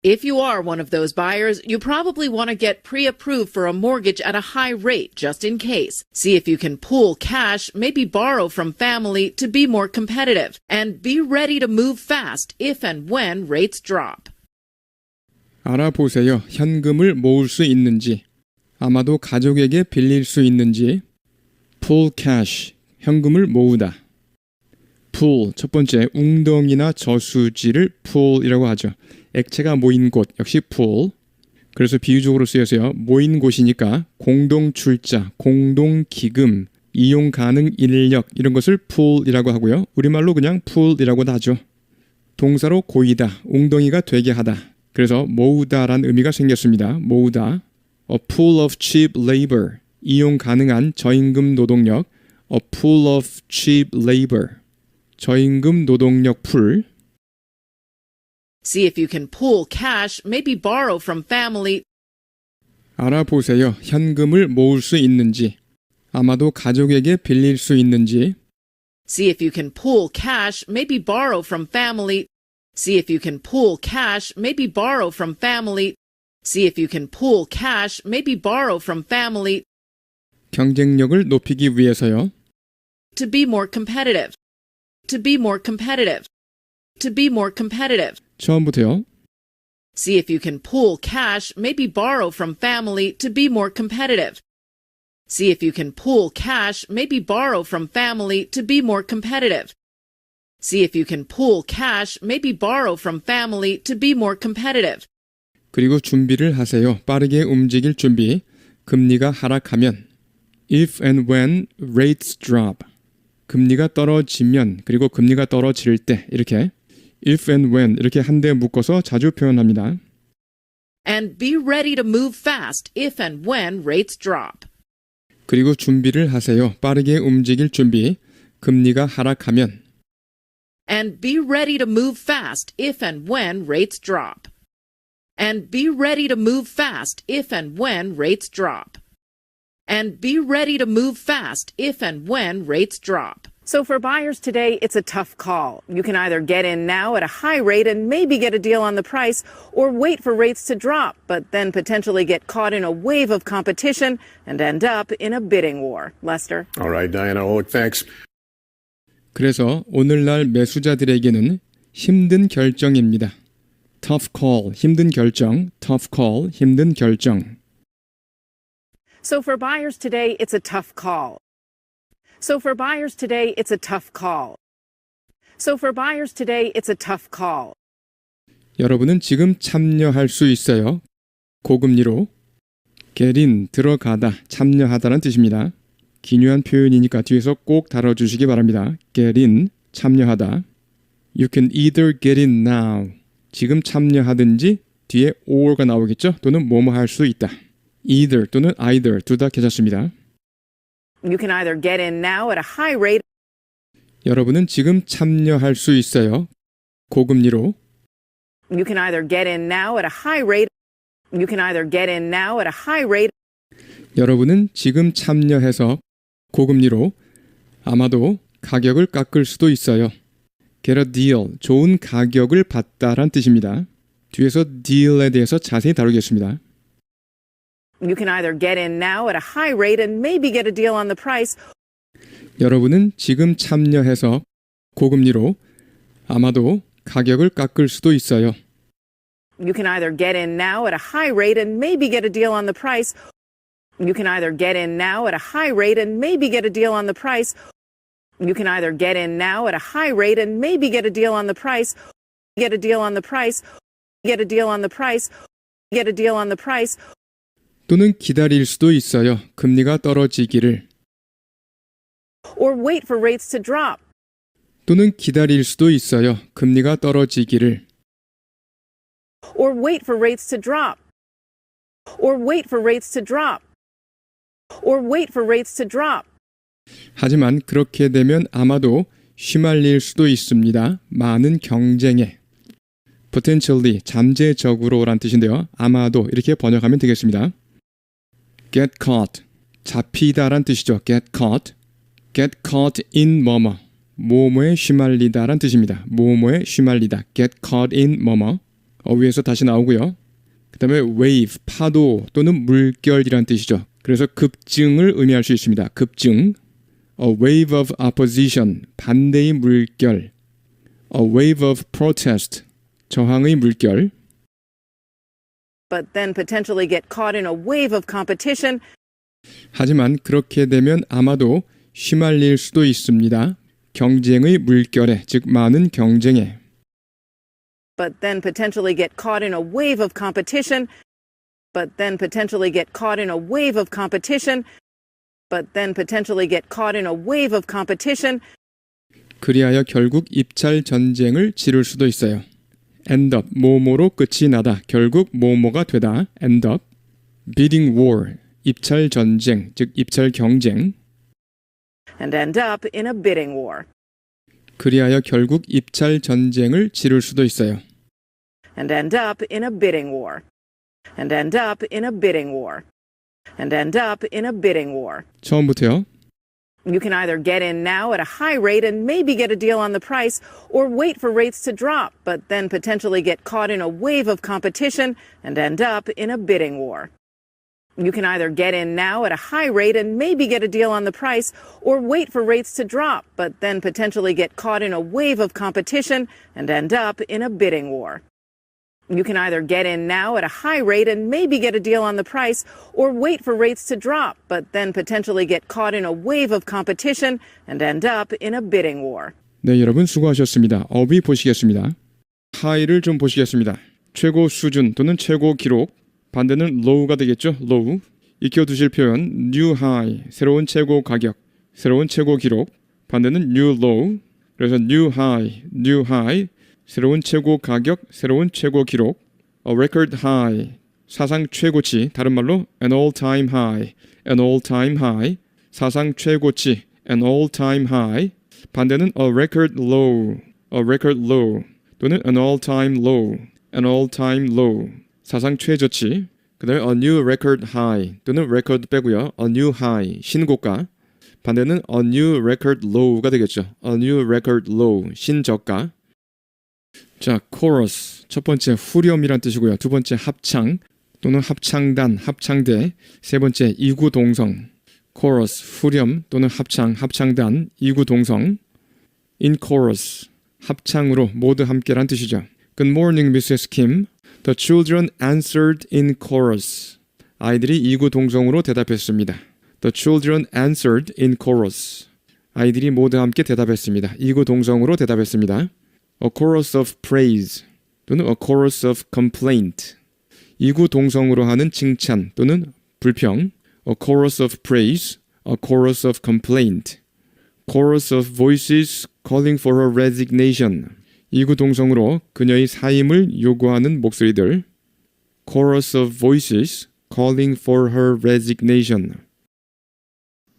If you are one of those buyers, you probably want to get pre-approved for a mortgage at a high rate just in case. See if you can pool cash, maybe borrow from family to be more competitive, and be ready to move fast if and when rates drop. 알아보세요. 현금을 모을 수 있는지. 아마도 가족에게 빌릴 수 있는지. Pool cash. 현금을 모으다. Pool. 첫 번째, 웅덩이나 저수지를 pool이라고 하죠. 액체가 모인 곳 역시 pool. 그래서 비유적으로 쓰여서요. 모인 곳이니까 공동 출자, 공동 기금, 이용 가능 인력 이런 것을 pool이라고 하고요. 우리말로 그냥 pool이라고도 하죠. 동사로 고이다, 웅덩이가 되게 하다. 그래서 모으다란 의미가 생겼습니다. 모으다. A pool of cheap labor. 이용 가능한 저임금 노동력. A pool of cheap labor. 저임금 노동력 풀. See if you can pool cash, maybe borrow from family. 알아보세요. 현금을 모을 수 있는지. 아마도 가족에게 빌릴 수 있는지. See if you can pool cash, maybe borrow from family. See if you can pool cash, maybe borrow from family. See if you can pool cash, maybe borrow from family. 경쟁력을 높이기 위해서요. To be more competitive. To be more competitive. To be more competitive. 처음부터요. See if you can pool cash, maybe borrow from family to be more competitive. See if you can pool cash, maybe borrow from family to be more competitive. See if you can pool cash, maybe borrow from family to be more competitive. 그리고 준비를 하세요. 빠르게 움직일 준비. 금리가 하락하면. If and when rates drop. 금리가 떨어지면 그리고 금리가 떨어질 때 이렇게 if and when 이렇게 한데 묶어서 자주 표현합니다. And be ready to move fast if and when rates drop. 그리고 준비를 하세요. 빠르게 움직일 준비. 금리가 하락하면. And be ready to move fast if and when rates drop. And be ready to move fast if and when rates drop. And be ready to move fast if and when rates drop. So for buyers today, it's a tough call. You can either get in now at a high rate and maybe get a deal on the price, or wait for rates to drop, but then potentially get caught in a wave of competition and end up in a bidding war. Lester? All right, Diana Olick, thanks. 그래서 오늘날 매수자들에게는 힘든 결정입니다. Tough call, 힘든 결정. Tough call, 힘든 결정. So for buyers today, it's a tough call. So for buyers today, it's a tough call. So for buyers today, it's a tough call. 여러분은 지금 참여할 수 있어요. 고금리로. get in, 들어가다, 참여하다는 뜻입니다. 기묘한 표현이니까 뒤에서 꼭 다뤄주시기 바랍니다. get in, 참여하다. You can either get in now. 지금 참여하든지 뒤에 or가 나오겠죠? 또는 뭐뭐 할 수 있다. either 또는 either 둘 다 괜찮습니다. You can either get in now at a high rate. 여러분은 지금 참여할 수 있어요. 고금리로. You can either get in now at a high rate. You can either get in now at a high rate. 여러분은 지금 참여해서 고금리로 아마도 가격을 깎을 수도 있어요. get a deal, 좋은 가격을 받다란 뜻입니다. 뒤에서 deal에 대해서 자세히 다루겠습니다. You can either get in now at a high rate and maybe get a deal on the price. 여러분은 지금 참여해서 고금리로 아마도 가격을 깎을 수도 있어요. You can either get in now at a high rate and maybe get a deal on the price. You can either get in now at a high rate and maybe get a deal on the price. You can either get in now at a high rate and maybe get a deal on the price. Get a deal on the price. Get a deal on the price. Get a deal on the price. 또는 기다릴 수도 있어요. 금리가 떨어지기를. or wait for rates to drop. 또는 기다릴 수도 있어요. 금리가 떨어지기를. Or wait for rates to drop. Or wait for rates to drop. Or wait for rates to drop. 하지만 그렇게 되면 아마도 휘말릴 수도 있습니다. 많은 경쟁에. potentially 잠재적으로란 뜻인데요. 아마도 이렇게 번역하면 되겠습니다. get caught 잡히다란 뜻이죠. get caught in 뭐뭐 뭐뭐에 휘말리다란 뜻입니다. 뭐뭐에 휘말리다 get caught in 뭐뭐 위에서 다시 나오고요. 그 다음에 wave 파도 또는 물결이란 뜻이죠. 그래서 급증을 의미할 수 있습니다. 급증 a wave of opposition 반대의 물결 a wave of protest 저항의 물결 But then potentially get caught in a wave of competition. 하지만 그렇게 되면 아마도 휘말릴 수도 있습니다. 경쟁의 물결에 즉 많은 경쟁에 But then potentially get caught in a wave of competition. But then potentially get caught in a wave of competition. But then potentially get caught in a wave of competition. 그리하여 결국 입찰 전쟁을 치를 수도 있어요. end up 뭐뭐로 끝이 나다 결국 뭐뭐가 되다 end up bidding war 입찰 전쟁 즉 입찰 경쟁 And end up in a bidding war. 그리하여 결국 입찰 전쟁을 치를 수도 있어요. And end up in a bidding war. And end up in a bidding war. And end up in a bidding war. 처음부터요. You can either get in now at a high rate and maybe get a deal on the price, or wait for rates to drop, but then potentially get caught in a wave of competition and end up in a bidding war. You can either get in now at a high rate and maybe get a deal on the price, or wait for rates to drop, but then potentially get caught in a wave of competition and end up in a bidding war. You can either get in now at a high rate and maybe get a deal on the price, or wait for rates to drop, but then potentially get caught in a wave of competition and end up in a bidding war. 네, 여러분 수고하셨습니다. 어휘 보시겠습니다. 하이를 좀 보시겠습니다. 최고 수준 또는 최고 기록, 반대는 low가 되겠죠. low. 익혀두실 표현 new high, 새로운 최고 가격, 새로운 최고 기록, 반대는 new low. 그래서 new high, 새로운 최고 가격, 새로운 최고 기록, a record high, 사상 최고치, 다른 말로 an all-time high, 사상 최고치, an all-time high, 반대는 a record low, 또는 an all-time low, 사상 최저치, 그 다음에 a new record high, 또는 record 빼고요, a new high, 신고가, 반대는 a new record low가 되겠죠. a new record low, 신저가. 자, chorus. 첫 번째 후렴이란 뜻이고요. 두 번째 합창 또는 합창단, 합창대. 세 번째 이구동성. chorus, 후렴 또는 합창단, 이구동성. in chorus, 합창으로 모두 함께란 뜻이죠. Good morning, Mrs. Kim. The children answered in chorus. 아이들이 이구동성으로 대답했습니다. The children answered in chorus. 아이들이 모두 함께 대답했습니다. 이구동성으로 대답했습니다. A chorus of praise 또는 a chorus of complaint. 이구동성으로 하는 칭찬 또는 불평. A chorus of praise, a chorus of complaint. Chorus of voices calling for her resignation. 이구동성으로 그녀의 사임을 요구하는 목소리들. Chorus of voices calling for her resignation.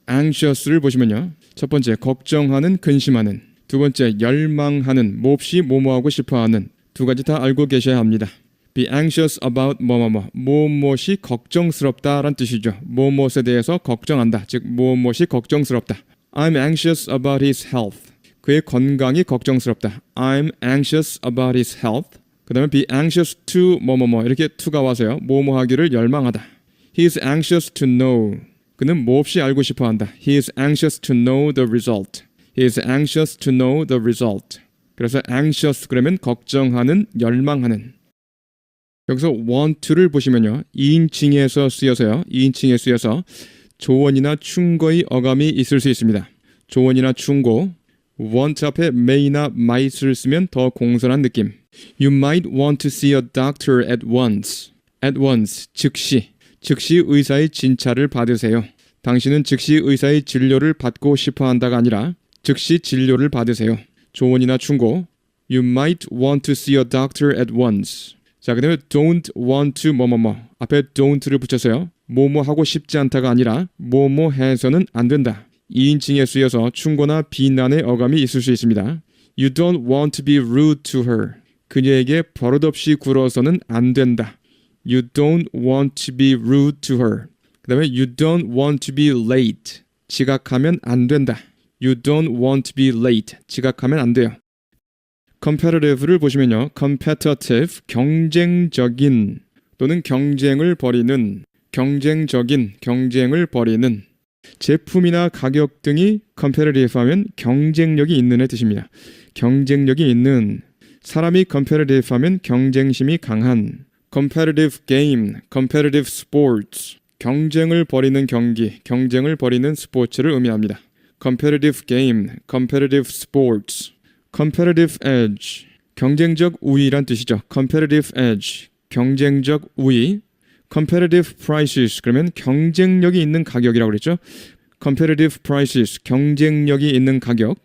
anxious를 보시면요. 첫 번째 걱정하는, 근심하는. 두 번째 열망하는, 몹시 뭐뭐하고 싶어하는. 두 가지 다 알고 계셔야 합니다. Be anxious about 무엇이 걱정스럽다란 뜻이죠. 무엇에 대해서 걱정한다. 즉 무엇이 걱정스럽다. I'm anxious about his health. 그의 건강이 걱정스럽다. I'm anxious about his health. 그 다음에 be anxious to 이렇게 to가 와서요. 뭐하기를 열망하다. He is anxious to know. 그는 몹시 알고 싶어한다. He is anxious to know the result. He is anxious to know the result. 그래서 anxious 그러면 걱정하는, 열망하는. 여기서 want to를 보시면요. 2인칭에서 쓰여서요. 2인칭에 쓰여서 조원이나 충고의 어감이 있을 수 있습니다. 조원이나 충고. want 앞에 may나 might을 쓰면 더 공손한 느낌. You might want to see a doctor at once. At once, 즉시 의사의 진찰을 받으세요. 당신은 즉시 의사의 진료를 받고 싶어 한다가 아니라 즉시 진료를 받으세요. 조언이나 충고. You might want to see a doctor at once. 자, 그 다음에 don't want to 뭐뭐뭐. 앞에 don't를 붙여서요. 뭐뭐 하고 싶지 않다가 아니라 뭐뭐 해서는 안 된다. 2인칭에 쓰여서 충고나 비난의 어감이 있을 수 있습니다. You don't want to be rude to her. 그녀에게 버릇없이 굴어서는 안 된다. You don't want to be rude to her. 그 다음에 you don't want to be late. 지각하면 안 된다. You don't want to be late. 지각하면 안 돼요. competitive를 보시면요. competitive, 경쟁적인 또는 경쟁을 벌이는, 경쟁적인, 경쟁을 벌이는 제품이나 가격 등이 competitive 하면 경쟁력이 있는의 뜻입니다. 경쟁력이 있는 사람이 competitive 하면 경쟁심이 강한 competitive game, competitive sports 경쟁을 벌이는 경기, 경쟁을 벌이는 스포츠를 의미합니다. competitive game, competitive sports competitive edge 경쟁적 우위란 뜻이죠. competitive edge 경쟁적 우위 competitive prices 그러면 경쟁력이 있는 가격이라고 그랬죠. competitive prices 경쟁력이 있는 가격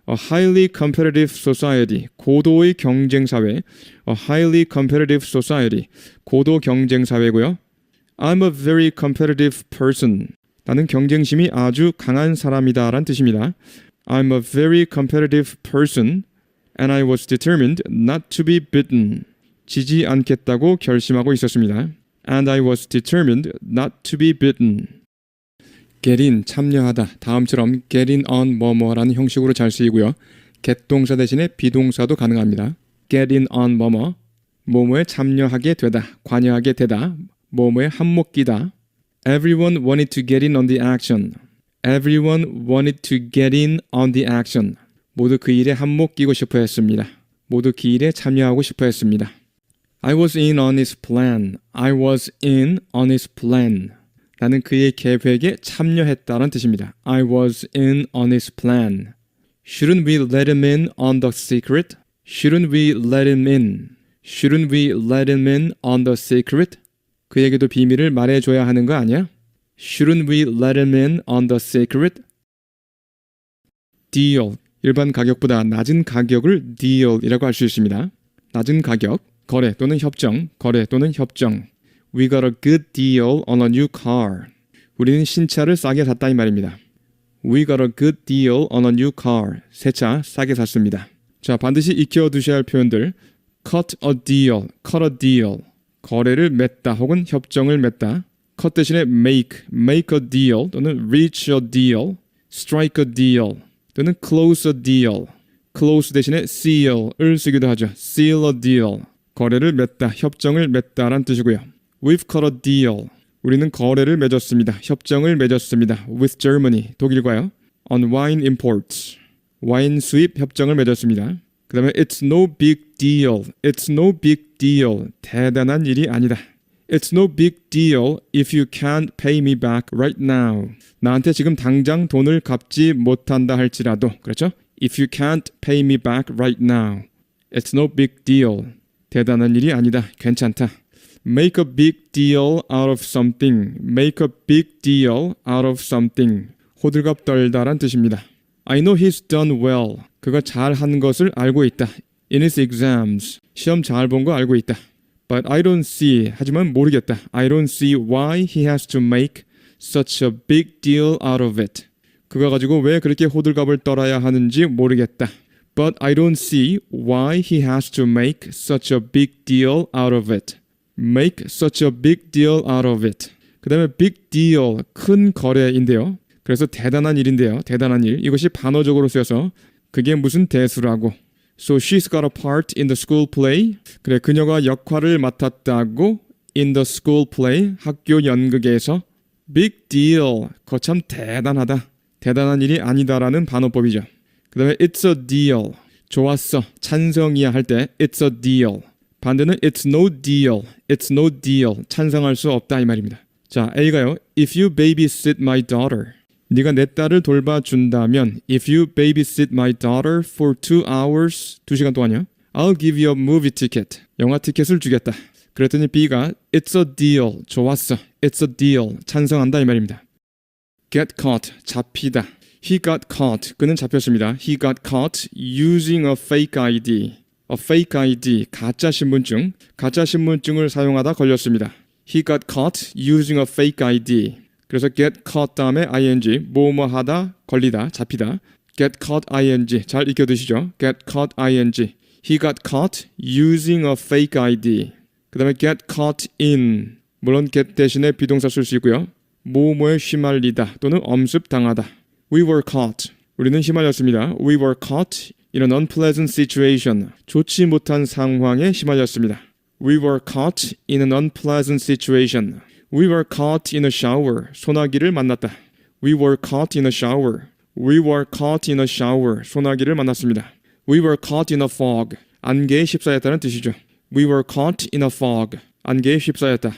A highly competitive society 고도의 경쟁 사회 A highly competitive society 고도 경쟁 사회고요. I'm a very competitive person 나는 경쟁심이 아주 강한 사람이다 라는 뜻입니다. I'm a very competitive person and I was determined not to be beaten 지지 않겠다고 결심하고 있었습니다. And I was determined not to be beaten. get in, 참여하다. 다음처럼 get in on 뭐뭐라는 형식으로 잘 쓰이고요. get 동사 대신에 비동사도 가능합니다. get in on 뭐뭐, 뭐뭐에 참여하게 되다, 관여하게 되다, 뭐뭐에 한몫 끼다. Everyone wanted to get in on the action. Everyone wanted to get in on the action. 모두 그 일에 한몫 끼고 싶어 했습니다. 모두 그 일에 참여하고 싶어 했습니다. I was in on his plan. I was in on his plan. 나는 그의 계획에 참여했다는 뜻입니다. I was in on his plan. Shouldn't we let him in on the secret? Shouldn't we let him in? Shouldn't we let him in on the secret? 그에게도 비밀을 말해줘야 하는 거 아니야? Shouldn't we let him in on the secret? Deal. 일반 가격보다 낮은 가격을 deal이라고 할 수 있습니다. 낮은 가격. 거래 또는 협정, 거래 또는 협정. We got a good deal on a new car. 우리는 신차를 싸게 샀다 이 말입니다. We got a good deal on a new car. 새 차 싸게 샀습니다. 자, 반드시 익혀두셔야 할 표현들. cut a deal, cut a deal. 거래를 맺다 혹은 협정을 맺다. cut 대신에 make a deal 또는 reach a deal, strike a deal 또는 close a deal. close 대신에 seal을 쓰기도 하죠. seal a deal. 거래를 맺다, 협정을 맺다란 뜻이고요. We've cut a deal. 우리는 거래를 맺었습니다. 협정을 맺었습니다. With Germany, 독일과요. On wine imports. 와인 수입 협정을 맺었습니다. 그 다음에 It's no big deal. It's no big deal. 대단한 일이 아니다. It's no big deal if you can't pay me back right now. 나한테 지금 당장 돈을 갚지 못한다 할지라도. 그렇죠? If you can't pay me back right now. It's no big deal. 대단한 일이 아니다. 괜찮다. Make a big deal out of something. Make a big deal out of something. 호들갑 떨다란 뜻입니다. I know he's done well. 그가 잘한 것을 알고 있다. In his exams. 시험 잘 본 거 알고 있다. But I don't see. 하지만 모르겠다. I don't see why he has to make such a big deal out of it. 그가 가지고 왜 그렇게 호들갑을 떨어야 하는지 모르겠다. But I don't see why he has to make such a big deal out of it. Make such a big deal out of it. 그 다음에 big deal, 큰 거래인데요. 그래서 대단한 일인데요. 대단한 일. 이것이 반어적으로 쓰여서 그게 무슨 대수라고. So she's got a part in the school play. 그래, 그녀가 역할을 맡았다고 in the school play, 학교 연극에서. Big deal, 거참 대단하다. 대단한 일이 아니다라는 반어법이죠. 그 다음에 it's a deal, 좋았어, 찬성이야 할 때 it's a deal. 반대는 it's no deal, it's no deal, 찬성할 수 없다 이 말입니다. 자, A가요. If you babysit my daughter. 네가 내 딸을 돌봐준다면 If you babysit my daughter for 2 hours 2시간 동안요. I'll give you a movie ticket. 영화 티켓을 주겠다. 그랬더니 B가 It's a deal. 좋았어. It's a deal. 찬성한다 이 말입니다. get caught, 잡히다. He got caught, 그는 잡혔습니다. He got caught using a fake ID. A fake ID, 가짜 신분증. 가짜 신분증을 사용하다 걸렸습니다. He got caught using a fake ID. 그래서 get caught 다음에 ing, 뭐뭐 하다, 걸리다, 잡히다. get caught ing, 잘 익혀두시죠. get caught ing. He got caught using a fake ID. 그 다음에 get caught in. 물론 get 대신에 비동사 쓸 수 있고요. 뭐뭐에 휘말리다 또는 엄습당하다. We were caught. 우리는 휘말렸습니다. We were caught in an unpleasant situation. 좋지 못한 상황에 휘말렸습니다. We were caught in an unpleasant situation. We were caught in a shower. 소나기를 만났다. We were caught in a shower. We were caught in a shower. 소나기를 만났습니다. We were caught in a fog. 안개에 휩싸였다는 뜻이죠. We were caught in a fog. 안개에 휩싸였다.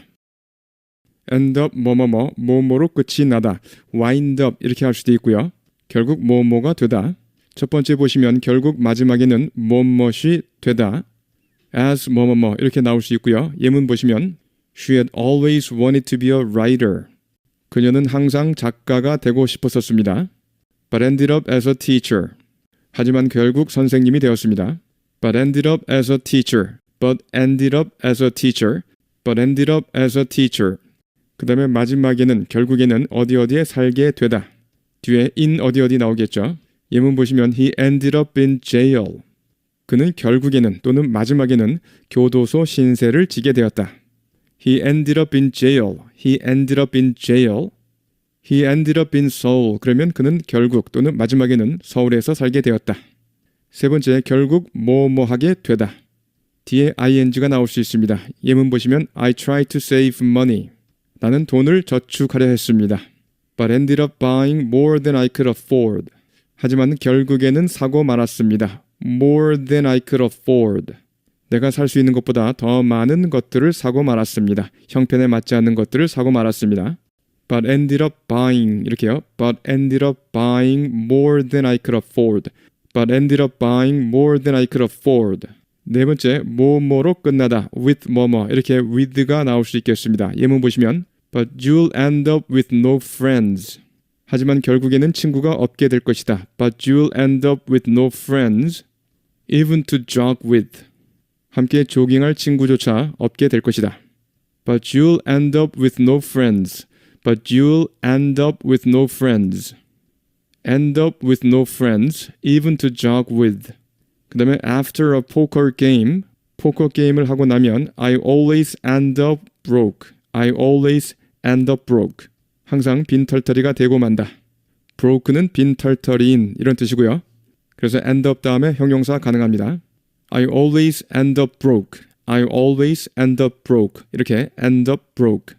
end up 뭐뭐로 끝이 나다. wind up 이렇게 할 수도 있고요. 결국 뭐뭐가 되다. 첫 번째 보시면 결국 마지막에는 뭐뭐이 되다. as 이렇게 나올 수 있고요. 예문 보시면 She had always wanted to be a writer. 그녀는 항상 작가가 되고 싶었었습니다. But ended up as a teacher. 하지만 결국 선생님이 되었습니다. But ended up as a teacher. But ended up as a teacher. But ended up as a teacher. 그 다음에 마지막에는 결국에는 어디에 살게 되다. 뒤에 in 어디 나오겠죠. 예문 보시면 He ended up in jail. 그는 결국에는 또는 마지막에는 교도소 신세를 지게 되었다. He ended up in jail. He ended up in jail. He ended up in Seoul. 그러면 그는 결국 또는 마지막에는 서울에서 살게 되었다. 세 번째, 결국 뭐하게 되다. 뒤에 ing가 나올 수 있습니다. 예문 보시면 I tried to save money. 나는 돈을 저축하려 했습니다. But ended up buying more than I could afford. 하지만 결국에는 사고 말았습니다. More than I could afford. 내가 살 수 있는 것보다 더 많은 것들을 사고 말았습니다. 형편에 맞지 않는 것들을 사고 말았습니다. But ended up buying 이렇게요. But ended up buying more than I could afford. But ended up buying more than I could afford. 네 번째, 뭐뭐로 끝나다. with 뭐뭐 이렇게 with가 나올 수 있겠습니다. 예문 보시면 But you'll end up with no friends. 하지만 결국에는 친구가 없게 될 것이다. But you'll end up with no friends, even to jog with. 함께 조깅할 친구조차 없게 될 것이다. But you'll end up with no friends. But you'll end up with no friends. End up with no friends, even to jog with. 그 다음에 after a poker game, 포커 게임을 하고 나면 I always end up broke. I always end up broke. 항상 빈털터리가 되고 만다. broke는 빈털터리인 이런 뜻이고요. 그래서 end up 다음에 형용사 가능합니다. I always end up broke. I always end up broke. 이렇게 end up broke.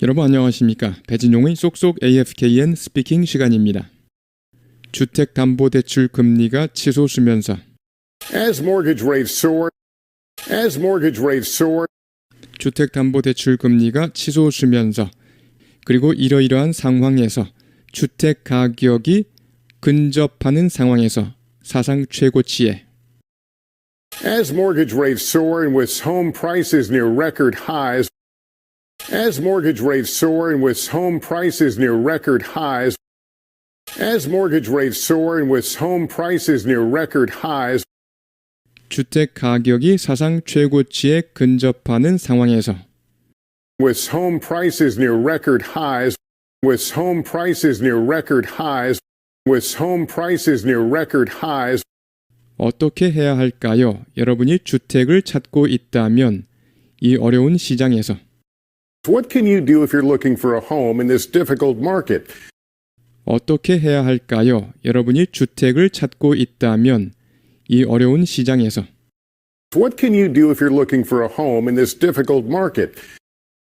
여러분 안녕하십니까? 배진용의 쏙쏙 AFKN 스피킹 시간입니다. 주택담보대출 금리가 치솟으면서 As mortgage rates soar, 주택담보대출 금리가 치솟으면서 그리고 이러이러한 상황에서 주택 가격이 근접하는 상황에서 사상 최고치에 as mortgage rates soar and with home prices near record highs, as mortgage rates soar and with home prices near record highs, as mortgage rates soar and with home prices near record highs, 주택 가격이 사상 최고치에 근접하는 상황에서 with home prices near record highs, with home prices near record highs, with home prices near record highs, 어떻게 해야 할까요? 여러분이 주택을 찾고 있다면 이 어려운 시장에서 what can you do if you're looking for a home in this difficult market? 어떻게 해야 할까요? 여러분이 주택을 찾고 있다면 이 어려운 시장에서 What can you do if you're looking for a home in this difficult market?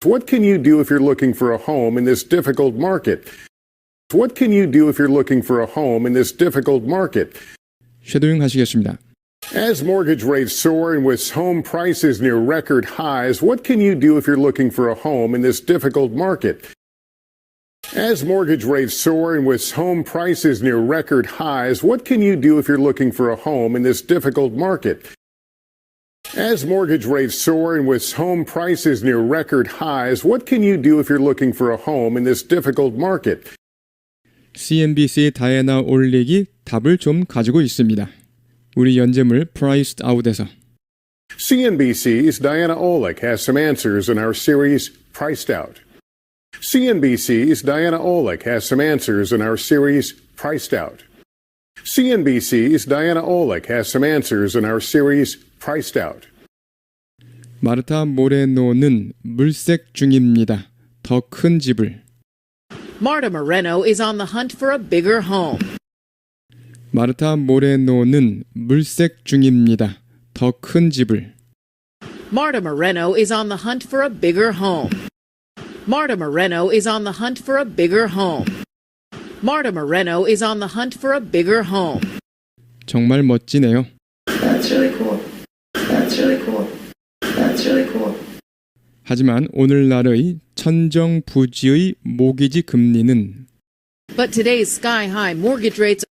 What can you do if you're looking for a home in this difficult market? What can you do if you're looking for a home in this difficult market? 쉐도잉 하시겠습니다. As mortgage rates soar and with home prices near record highs, what can you do if you're looking for a home in this difficult market? As mortgage rates soar and with home prices near record highs, what can you do if you're looking for a home in this difficult market? As mortgage rates soar and with home prices near record highs, what can you do if you're looking for a home in this difficult market? CNBC의 다이애나 올릭이 답을 좀 가지고 있습니다. 우리 연재물 Priced Out에서 CNBC's Diana Olick has some answers in our series Priced Out. CNBC's Diana Olick has some answers in our series Priced Out. CNBC's Diana Olick has some answers in our series Priced Out. 마르타 모레노는 물색 중입니다. 더 큰 집을. Marta Moreno is on the hunt for a bigger home. 마르타 모레노는 물색 중입니다. 더 큰 집을. Marta Moreno is on the hunt for a bigger home. Marta Moreno is on the hunt for a bigger home. Marta Moreno is on the hunt for a bigger home. 정말 멋지네요. That's really cool. That's really cool. That's really cool. 하지만 오늘날의 천정부지의 모기지 금리는 But today's sky-high mortgage rates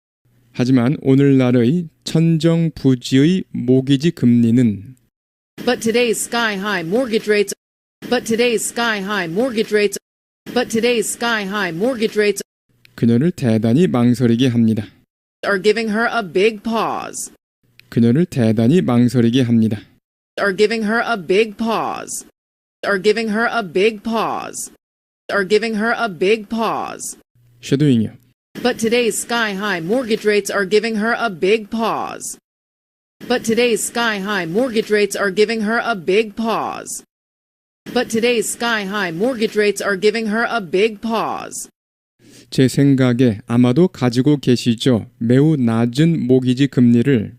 하지만 오늘날의 천정부지의 모기지 금리는 But today's sky-high mortgage rates But today's sky-high mortgage rates But today's sky-high mortgage rates 그녀를 대단히 망설이게 합니다. are giving her a big pause. 그녀를 대단히 망설이게 합니다. Are giving her a big pause. Are giving her a big pause. Are giving her a big pause. 쉐도잉이요. But today's sky-high mortgage rates are giving her a big pause. But today's sky-high mortgage rates are giving her a big pause. But today's sky-high mortgage rates are giving her a big pause. 제 생각에 아마도 가지고 계시죠. 매우 낮은 모기지 금리를.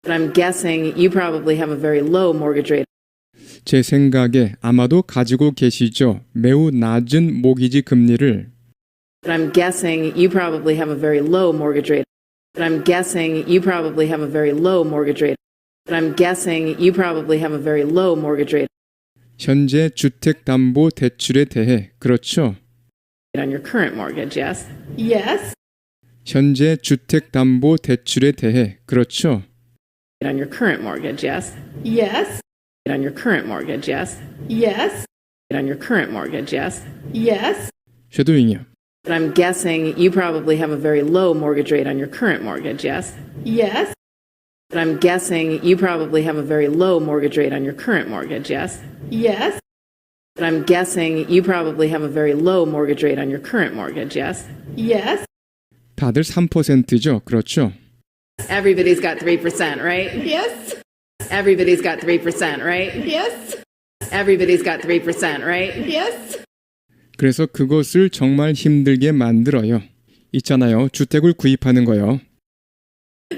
But I'm guessing you probably have a very low mortgage rate. 제 생각에 아마도 가지고 계시죠. 매우 낮은 모기지 금리를. But I'm guessing you probably have a very low mortgage rate. But I'm guessing you probably have a very low mortgage rate. But I'm guessing you probably have a very low mortgage rate 현재 주택담보대출에 대해 그렇죠? on your current mortgage, yes? Yes. 현재 주택담보대출에 대해 그렇죠? On your current mortgage, yes? Yes. On your current mortgage, yes? Yes. On your current mortgage, yes? Yes. 쉐도잉이요. But I'm guessing you probably have a very low mortgage rate on your current mortgage, yes? Yes. But I'm guessing you probably have a very low mortgage rate on your current mortgage, yes? Yes. But I'm guessing you probably have a very low mortgage rate on your current mortgage, yes? Yes. 다들 3%죠? 그렇죠? Everybody's got 3%, right? Yes. Everybody's got 3%, right? Yes. Everybody's got 3%, right? Yes. 그래서 그것을 정말 힘들게 만들어요. 있잖아요. 주택을 구입하는 거요.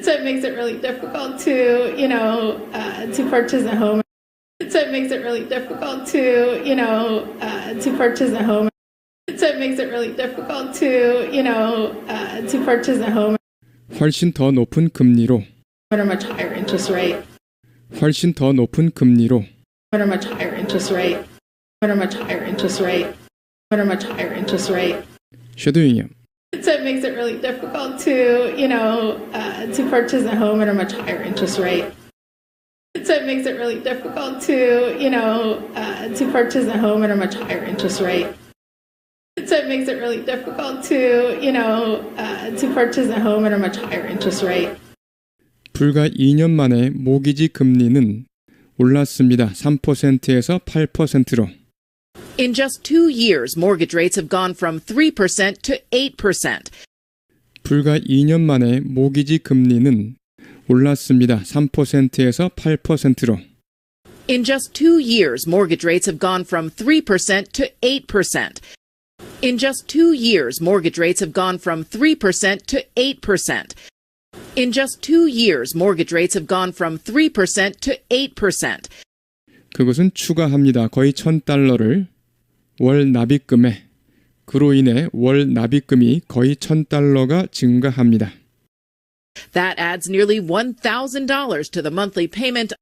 So it makes it really difficult to, to purchase a home. So it makes it really difficult to, to purchase a home. So it makes it really difficult to, to purchase a home 훨씬 더 높은 금리로. at a much higher interest rate. 훨씬 더 높은 금리로. At a much higher interest rate. At a much higher interest rate. At a much higher interest rate. 쉐도잉이요. So it makes it really difficult to, to purchase a home at a much higher interest rate. So it makes it really difficult to, to purchase a home at a much higher interest rate. So it makes it really difficult to, to purchase a home at a much higher interest rate. 불과 2년 만에 모기지 금리는 올랐습니다. 3%에서 8%로. In just 2 years, mortgage rates have gone from 3% to 8%. 불과 2년 만에 모기지 금리는 올랐습니다. 3%에서 8%로. In just 2 years, mortgage rates have gone from 3% to 8%. In just 2 years, mortgage rates have gone from 3% to 8%. In just 2 years, mortgage rates have gone from 3% to 8%. 그것은 추가합니다. 거의 $1,000를 월 납입금에. 그로 인해 월 납입금이 거의 $1,000가 증가합니다. That adds nearly $1,000 to the monthly payment.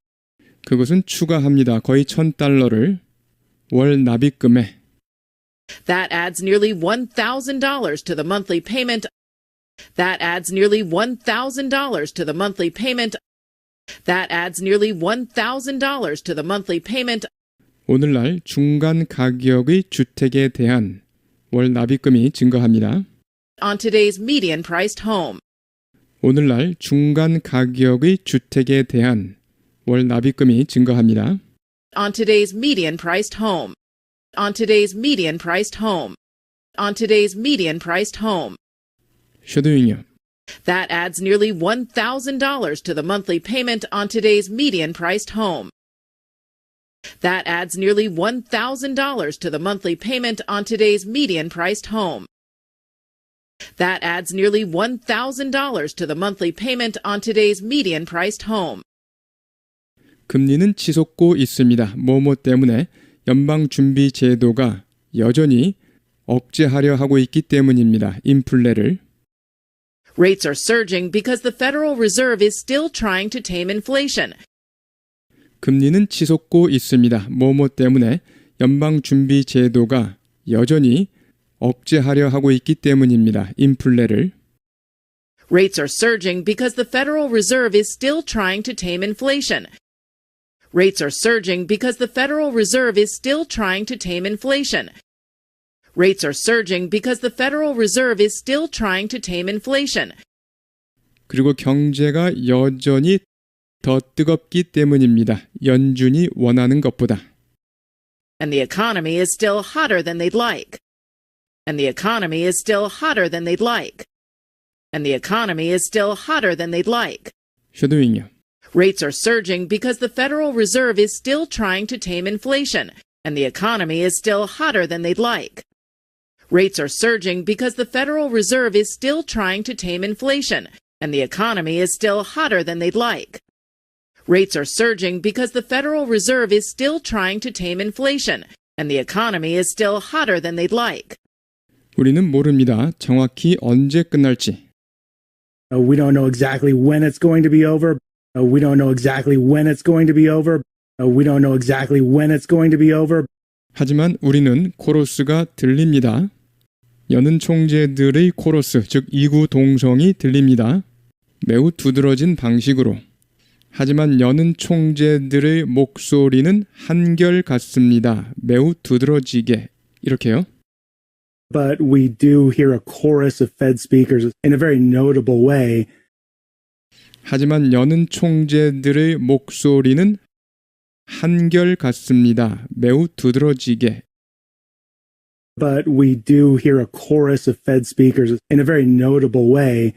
그것은 추가합니다. 거의 $1,000를 월 납입금에. That adds nearly $1,000 to the monthly payment. That adds nearly $1,000 to the monthly payment That adds nearly $1,000 to the monthly payment 오늘날 중간 가격의 주택에 대한 월 납입금이 증가합니다. on today's median priced home. 오늘날 중간 가격의 주택에 대한 월 납입금이 증가합니다. On today's median priced home. On today's median priced home. On today's median priced home. 쉐도잉이요. That adds nearly $1,000 to the monthly payment on today's median priced home. That adds nearly $1,000 to the monthly payment on today's median priced home. That adds nearly $1,000 to the monthly payment on today's median priced home. 금리는 치솟고 있습니다. 뭐뭐 때문에 연방준비제도가 여전히 억제하려 하고 있기 때문입니다. 인플레를. Rates are surging because the Federal Reserve is still trying to tame inflation. 금리는 치솟고 있습니다. 뭐뭐 때문에 연방준비제도가 여전히 억제하려 하고 있기 때문입니다. 인플레를. Rates are surging because the Federal Reserve is still trying to tame inflation. Rates are surging because the Federal Reserve is still trying to tame inflation. Rates are surging because the Federal Reserve is still trying to tame inflation. 그리고 경제가 여전히 더 뜨겁기 때문입니다. 연준이 원하는 것보다. And the economy is still hotter than they'd like. And the economy is still hotter than they'd like. And the economy is still hotter than they'd like. 쉐도잉이요. Rates are surging because the Federal Reserve is still trying to tame inflation, and the economy is still hotter than they'd like. Rates are surging because the Federal Reserve is still trying to tame inflation, and the economy is still hotter than they'd like. Rates are surging because the Federal Reserve is still trying to tame inflation, and the economy is still hotter than they'd like. 우리는 모릅니다. 정확히 언제 끝날지. We don't know exactly when it's going to be over. We don't know exactly when it's going to be over. We don't know exactly when it's going to be over. 하지만 우리는 코러스가 들립니다. 여는 총재들의 코러스, 즉 이구 동성이 들립니다. 매우 두드러진 방식으로. 하지만 여는 총재들의 목소리는 한결같습니다. 매우 두드러지게. 이렇게요. But we do hear a chorus of Fed speakers in a very notable way. 하지만 여는 총재들의 목소리는 한결같습니다. 매우 두드러지게. But we do hear a chorus of Fed speakers in a very notable way.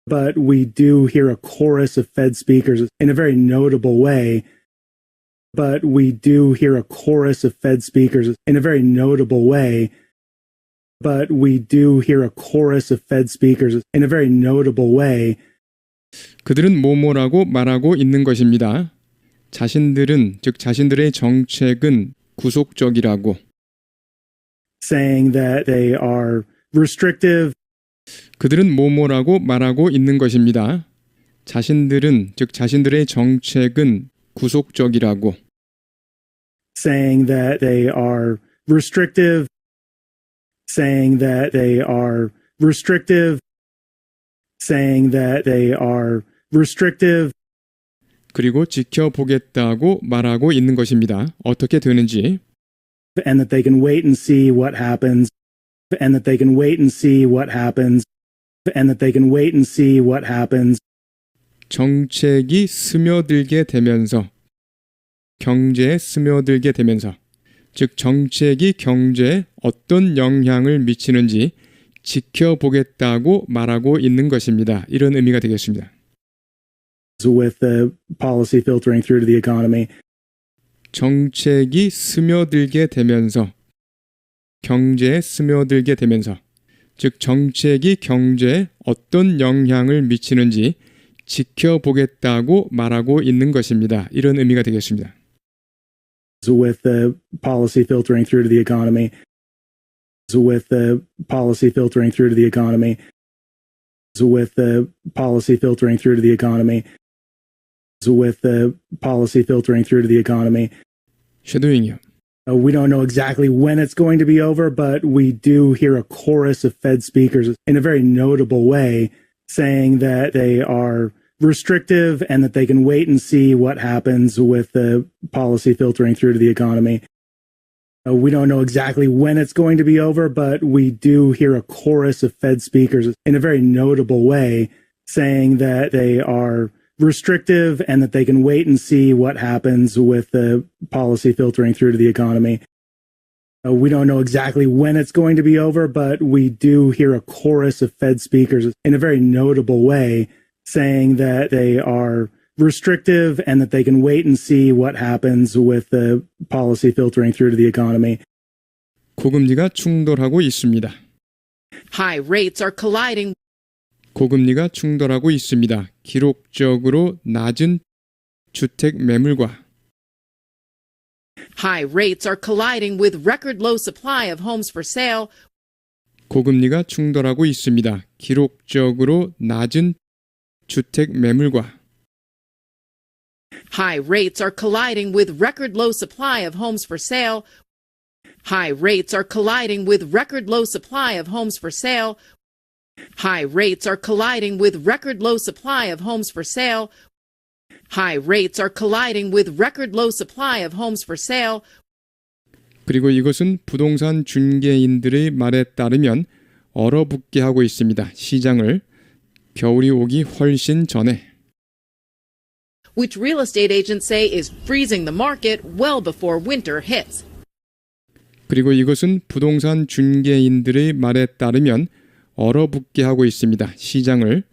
But we do hear a chorus of Fed speakers in a very notable way. But we do hear a chorus of Fed speakers in a very notable way. But we do hear a chorus of Fed speakers in a very notable way. 그들은 뭐뭐라고 말하고 있는 것입니다. 자신들은, 즉 자신들의 정책은 구속적이라고. Saying that they are restrictive. 그들은 뭐뭐라고 말하고 있는 것입니다. 자신들은, 즉 자신들의 정책은 구속적이라고. Saying that they are restrictive. Saying that they are restrictive. Saying that they are restrictive. 그리고 지켜보겠다고 말하고 있는 것입니다. 어떻게 되는지. And that they can wait and see what happens. And that they can wait and see what happens. And that they can wait and see what happens. 정책이 스며들게 되면서, 경제에 스며들게 되면서, 즉 정책이 경제에 어떤 영향을 미치는지 지켜보겠다고 말하고 있는 것입니다. 이런 의미가 되겠습니다. With the policy filtering through to the economy. 정책이 스며들게 되면서, 경제에 스며들게 되면서, 즉 정책이 경제에 어떤 영향을 미치는지 지켜보겠다고 말하고 있는 것입니다. 이런 의미가 되겠습니다. With the policy filtering through to the economy. With the policy filtering through to the economy. With the policy filtering through to the economy. With the policy filtering through to the economy. 쉐도잉이요. We don't know exactly when it's going to be over, but we do hear a chorus of Fed speakers in a very notable way saying that they are restrictive and that they can wait and see what happens with the policy filtering through to the economy. We don't know exactly when it's going to be over, but we do hear a chorus of Fed speakers in a very notable way saying that they are restrictive and that they can wait and see what happens with the policy filtering through to the economy. We don't know exactly when it's going to be over, but we do hear a chorus of Fed speakers in a very notable way saying that they are restrictive and that they can wait and see what happens with the policy filtering through to the economy. 고금리가 충돌하고 있습니다. High rates are colliding. 고금리가 충돌하고 있습니다. 기록적으로 낮은 주택 매물과 High rates are colliding with record low supply of homes for sale. 고금리가 충돌하고 있습니다. 기록적으로 낮은 주택 매물과 High rates are colliding with record low supply of homes for sale. High rates are colliding with record low supply of homes for sale. High rates are colliding with record low supply of homes for sale. High rates are colliding with record low supply of homes for sale. 그리고 이것은 부동산 중개인들의 말에 따르면 얼어붙게 하고 있습니다. 시장을 겨울이 오기 훨씬 전에. Which real estate agents say is freezing the market well before winter hits. 그리고 이것은 부동산 중개인들의 말에 따르면 얼어붙게 하고 있습니다. 시장을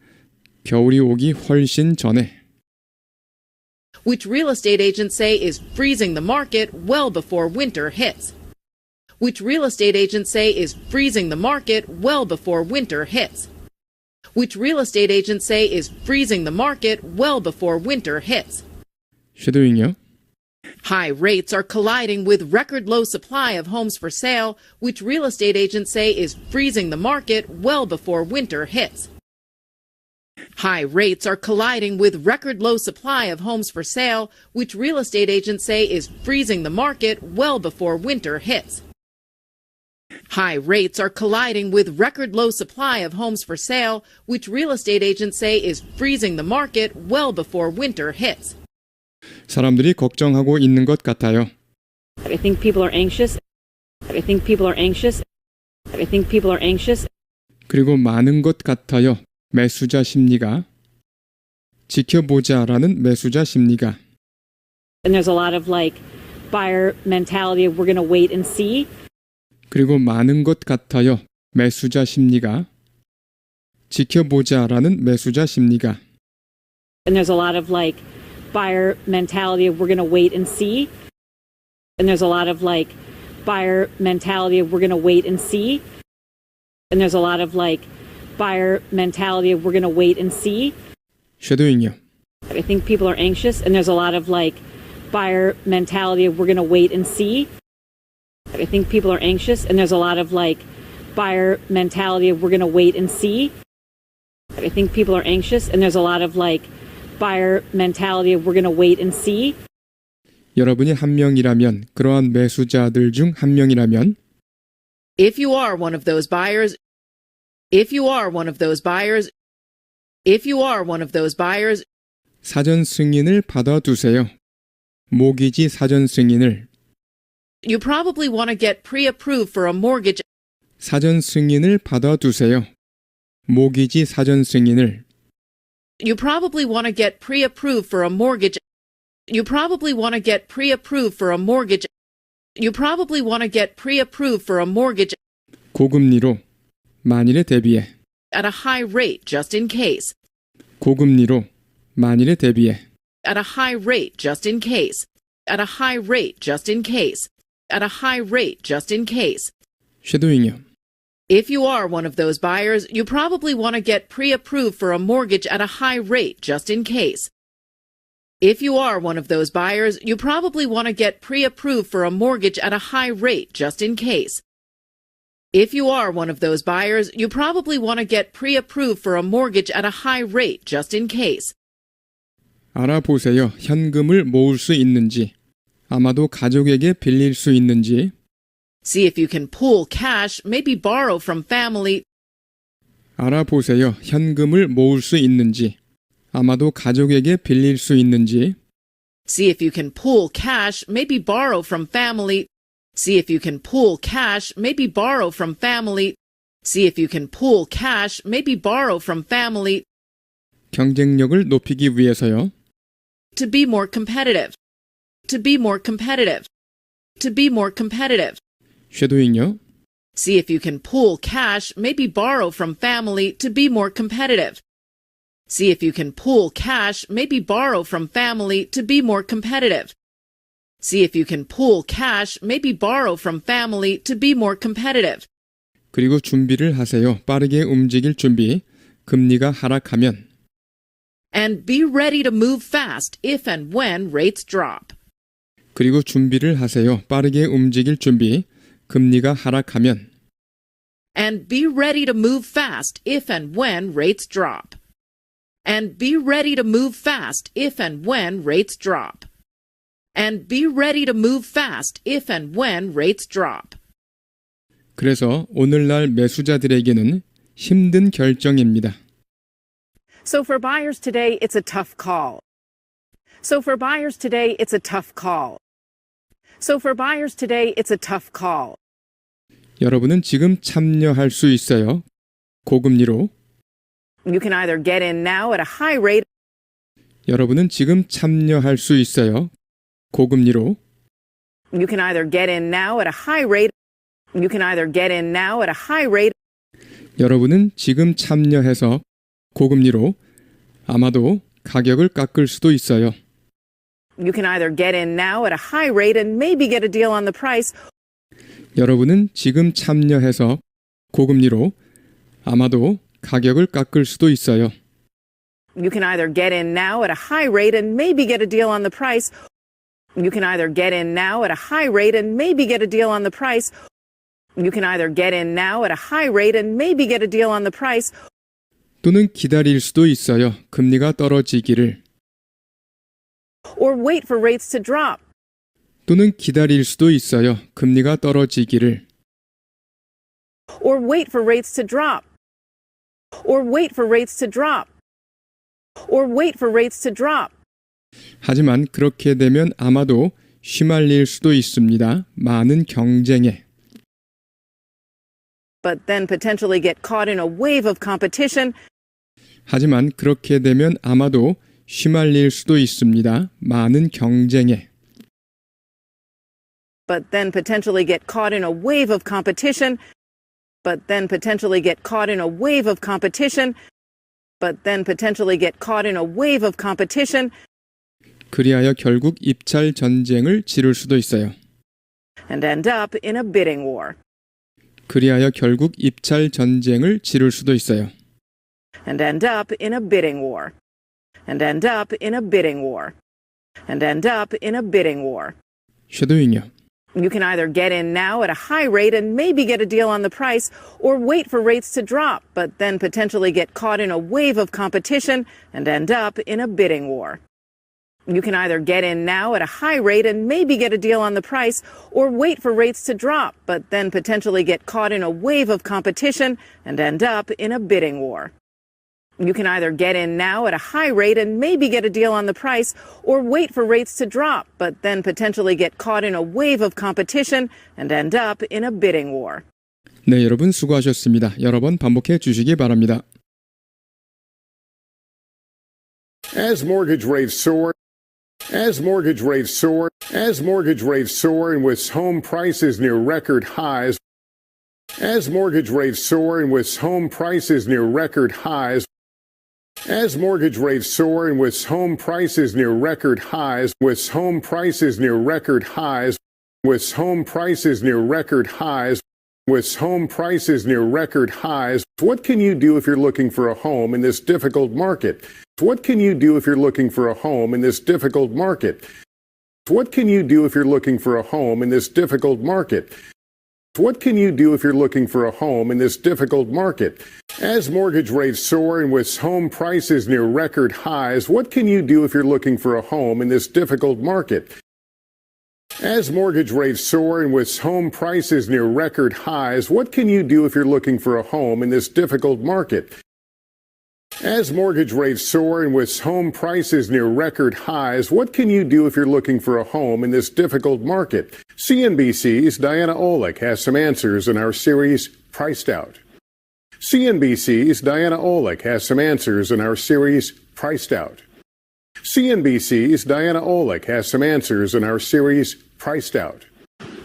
겨울이 오기 훨씬 전에. Which real estate agents say is freezing the market well before winter hits. Which real estate agents say is freezing the market well before winter hits. Which real estate agents say is freezing the market well before winter hits. 쉐도잉이요. High rates are colliding with record low supply of homes for sale, which real estate agents say is freezing the market well before winter hits. High rates are colliding with record low supply of homes for sale, which real estate agents say is freezing the market well before winter hits. High rates are colliding with record low supply of homes for sale, which real estate agents say is freezing the market well before winter hits. 사람들이 걱정하고 있는 것 같아요. I think people are anxious. I think people are anxious. I think people are anxious. 그리고 많은 것 같아요. 매수자 심리가. 지켜보자라는 매수자 심리가. And there's a lot of like buyer mentality of we're going to wait and see. 그리고 많은 것 같아요. 매수자 심리가. 지켜보자라는 매수자 심리가. And there's a lot of like buyer mentality of we're going to wait and see. And there's a lot of like buyer mentality of we're going to wait and see. And there's a lot of like buyer mentality of we're going to wait and see. 쉐도잉이요. I think people are anxious and there's a lot of like buyer mentality of we're going to wait and see. I think people are anxious and there's a lot of like buyer mentality of we're going to wait and see. I think people are anxious and there's a lot of like buyer mentality of we're going to wait and see. 여러분이 한 명이라면, 그러한 매수자들 중 한 명이라면 If you are one of those buyers, if you are one of those buyers, if you are one of those buyers, 사전 승인을 받아두세요. 모기지 사전 승인을. you probably want to get pre-approved for a mortgage. 사전 승인을 받아두세요. 모기지 사전 승인을. You probably want to get pre-approved for a mortgage. You probably want to get pre-approved for a mortgage. You probably want to get pre-approved for a mortgage 고금리로 만일에 대비해. at a high rate just in case. 고금리로 만일에 대비해. At a high rate just in case. At a high rate just in case. At a high rate just in case. 쉐도잉이요. If you are one of those buyers, you probably want to get pre-approved for a mortgage at a high rate just in case. If you are one of those buyers, you probably want to get pre-approved for a mortgage at a high rate just in case. If you are one of those buyers, you probably want to get pre-approved for a mortgage at a high rate just in case. 알아보세요. 현금을 모을 수 있는지. 아마도 가족에게 빌릴 수 있는지. See if you can pool cash, maybe borrow from family. 알아보세요. 현금을 모을 수 있는지. 아마도 가족에게 빌릴 수 있는지, See if you can pool cash, maybe borrow from family. See if you can pool cash, maybe borrow from family. See if you can pool cash, maybe borrow from family. 경쟁력을 높이기 위해서요. To be more competitive. To be more competitive. To be more competitive. 쉐도잉요. See if you can pool cash, maybe borrow from family to be more competitive. See if you can pool cash, maybe borrow from family to be more competitive. See if you can pool cash, maybe borrow from family to be more competitive. 그리고 준비를 하세요. 빠르게 움직일 준비. 금리가 하락하면. And be ready to move fast if and when rates drop. 그리고 준비를 하세요. 빠르게 움직일 준비. 금리가 하락하면. And be ready to move fast if and when rates drop. And be ready to move fast if and when rates drop. And be ready to move fast if and when rates drop. 그래서 오늘날 매수자들에게는 힘든 결정입니다. So for buyers today, it's a tough call. So for buyers today, it's a tough call. So for buyers today, it's a tough call. 여러분은 지금 참여할 수 있어요. 고금리로. You can either get in now at a high rate. 여러분은 지금 참여할 수 있어요. 고금리로. You can either get in now at a high rate. You can either get in now at a high rate. 여러분은 지금 참여해서 고금리로 아마도 가격을 깎을 수도 있어요. You can either get in now at a high rate and maybe get a deal on the price. 여러분은 지금 참여해서 고금리로 아마도 가격을 깎을 수도 있어요. You can either get in now at a high rate and maybe get a deal on the price. You can either get in now at a high rate and maybe get a deal on the price. You can either get in now at a high rate and maybe get a deal on the price. 또는 기다릴 수도 있어요. 금리가 떨어지기를. Or wait for rates to drop. 또는 기다릴 수도 있어요. 금리가 떨어지기를. Or wait for rates to drop. Or wait for rates to drop. Or wait for rates to drop. 하지만 그렇게 되면 아마도 휘말릴 수도 있습니다. 많은 경쟁에. But then potentially get caught in a wave of competition. 하지만 그렇게 되면 아마도 휘말릴 수도 있습니다. 많은 경쟁에. But then potentially get caught in a wave of competition. But then potentially get caught in a wave of competition. But then potentially get caught in a wave of competition. 그리하여 결국 입찰 전쟁을 치를 수도 있어요. And end up in a bidding war. 그리하여 결국 입찰 전쟁을 치를 수도 있어요. And end up in a bidding war. And end up in a bidding war. And end up in a bidding war. 쉐도잉요. You can either get in now at a high rate and maybe get a deal on the price, or wait for rates to drop, but then potentially get caught in a wave of competition and end up in a bidding war. You can either get in now at a high rate and maybe get a deal on the price, or wait for rates to drop, but then potentially get caught in a wave of competition and end up in a bidding war. You can either get in now at a high rate and maybe get a deal on the price, or wait for rates to drop, but then potentially get caught in a wave of competition and end up in a bidding war. 네, 여러분 수고하셨습니다. 여러 번 반복해 주시기 바랍니다. As mortgage rates soar, and with home prices near record highs, as mortgage rates soar and with home prices near record highs, as mortgage rates soar and with home prices near record highs, with home prices near record highs, with home prices near record highs, with home prices near record highs, what can you do if you're looking for a home in this difficult market? What can you do if you're looking for a home in this difficult market? What can you do if you're looking for a home in this difficult market? What can you do if you're looking for a home in this difficult market? As mortgage rates soar and with home prices near record highs, what can you do if you're looking for a home in this difficult market? As mortgage rates soar and with home prices near record highs, what can you do if you're looking for a home in this difficult market? As mortgage rates soar and with home prices near record highs, what can you do if you're looking for a home in this difficult market? CNBC's Diana Olick has some answers in our series, Priced Out. CNBC's Diana Olick has some answers in our series, Priced Out. CNBC's Diana Olick has some answers in our series, Priced Out.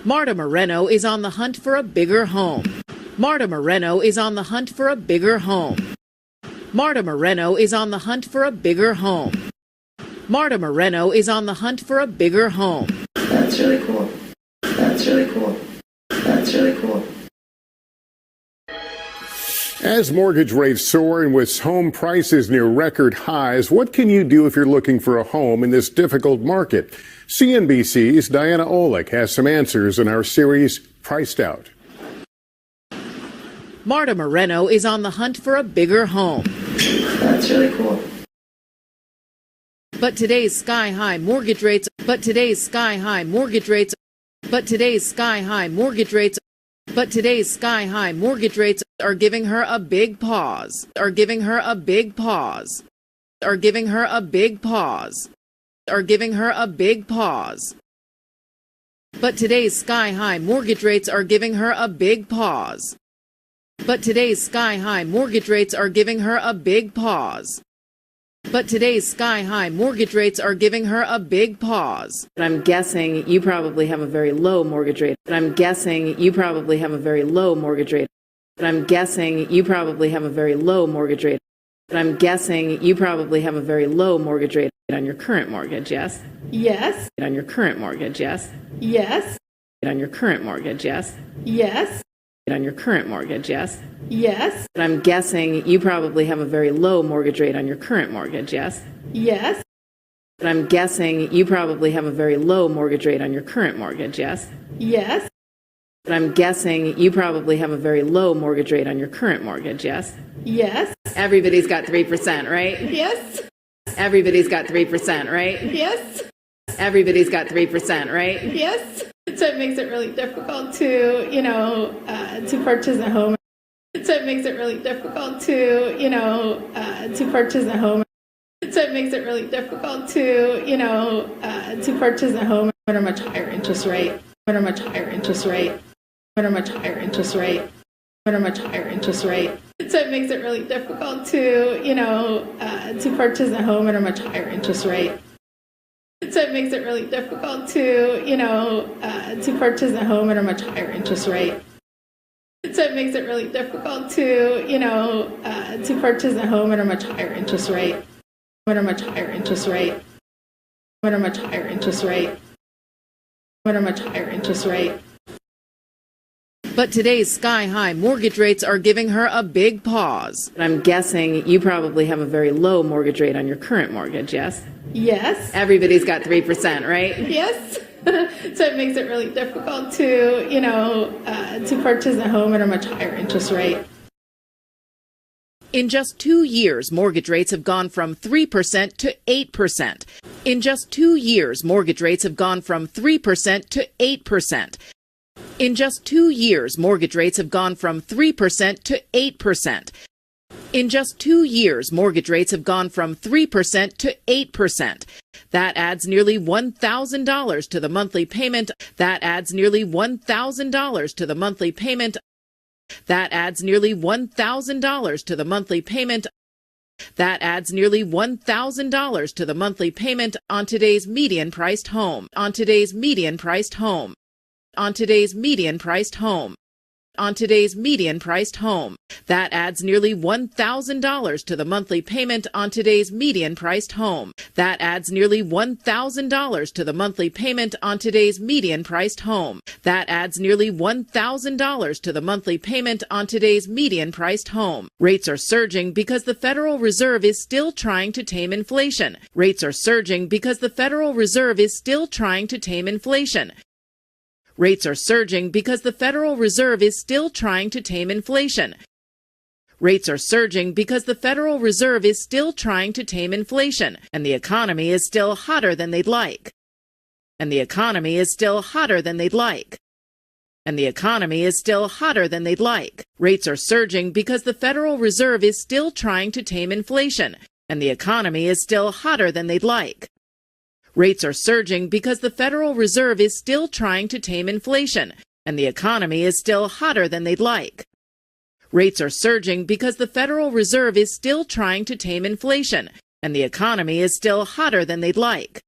Marta Moreno is on the hunt for a bigger home. Marta Moreno is on the hunt for a bigger home. Marta Moreno is on the hunt for a bigger home. Marta Moreno is on the hunt for a bigger home. That's really cool. That's really cool. That's really cool. As mortgage rates soar and with home prices near record highs, what can you do if you're looking for a home in this difficult market? CNBC's Diana Olick has some answers in our series, Priced Out. Marta Moreno is on the hunt for a bigger home. That's really cool. But today's sky-high mortgage rates are giving her a big pause. But today's sky-high mortgage rates are giving her a big pause. But today's sky-high mortgage rates are giving her a big pause. But today's sky-high mortgage rates are giving her a big pause. I'm guessing you probably have a very low mortgage rate. I'm guessing you probably have a very low mortgage rate. I'm guessing you probably have a very low mortgage rate. I'm guessing you probably have a very low mortgage rate on your current mortgage, yes? Yes. On your current mortgage, yes? Yes. On your current mortgage, yes? Yes. On your current mortgage, yes? Yes. I'm guessing you probably have a very low mortgage rate on your current mortgage, yes? Yes. I'm guessing you probably have a very low mortgage rate on your current mortgage, yes? Yes. I'm guessing you probably have a very low mortgage rate on your current mortgage, yes? Yes. Everybody's got 3%, right? Yes. Everybody's got 3%, right? Yes. Everybody's got 3%, right? Yes. So it makes it really difficult to, to purchase a home. So it makes it really difficult to, to purchase a home. So it makes it really difficult to, to purchase a home at a much higher interest rate. At a much higher interest rate. At a much higher interest rate. At a much higher interest rate. So it makes it really difficult to, to purchase a home at a much higher interest rate. So it makes it really difficult to, to purchase a home at a much higher interest rate. So it makes it really difficult to, to purchase a home at a much higher interest rate. At a much higher interest rate. At a much higher interest rate. At a much higher interest rate. But today's sky-high mortgage rates are giving her a big pause. I'm guessing you probably have a very low mortgage rate on your current mortgage, yes? Yes. Everybody's got 3%, right? Yes. So it makes it really difficult to, to purchase a home at a much higher interest rate. In just 2 years, mortgage rates have gone from 3% to 8%. In just 2 years, mortgage rates have gone from 3% to 8%. In just 2 years, mortgage rates have gone from 3% to 8%. In just 2 years, mortgage rates have gone from 3% to 8%. That adds nearly $1,000 to the monthly payment. That adds nearly $1,000 to the monthly payment. That adds nearly $1,000 to the monthly payment. That adds nearly $1,000 to the monthly payment on today's median-priced home. On today's median-priced home. On today's median-priced home. On today's median-priced home. That adds nearly $1,000 to the monthly payment on today's median-priced home. That adds nearly $1,000 to the monthly payment on today's median-priced home. That adds nearly $1,000 to the monthly payment on today's median-priced home. Rates are surging because the Federal Reserve is still trying to tame inflation. Rates are surging because the Federal Reserve is still trying to tame inflation. Rates are surging because the Federal Reserve is still trying to tame inflation. Rates are surging because the Federal Reserve is still trying to tame inflation, and the economy is still hotter than they'd like. And the economy is still hotter than they'd like. and the economy is still hotter than they'd like. Rates are surging because the Federal Reserve is still trying to tame inflation, and the economy is still hotter than they'd like. Rates are surging because the Federal Reserve is still trying to tame inflation, and the economy is still hotter than they'd like. Rates are surging because the Federal Reserve is still trying to tame inflation, and the economy is still hotter than they'd like.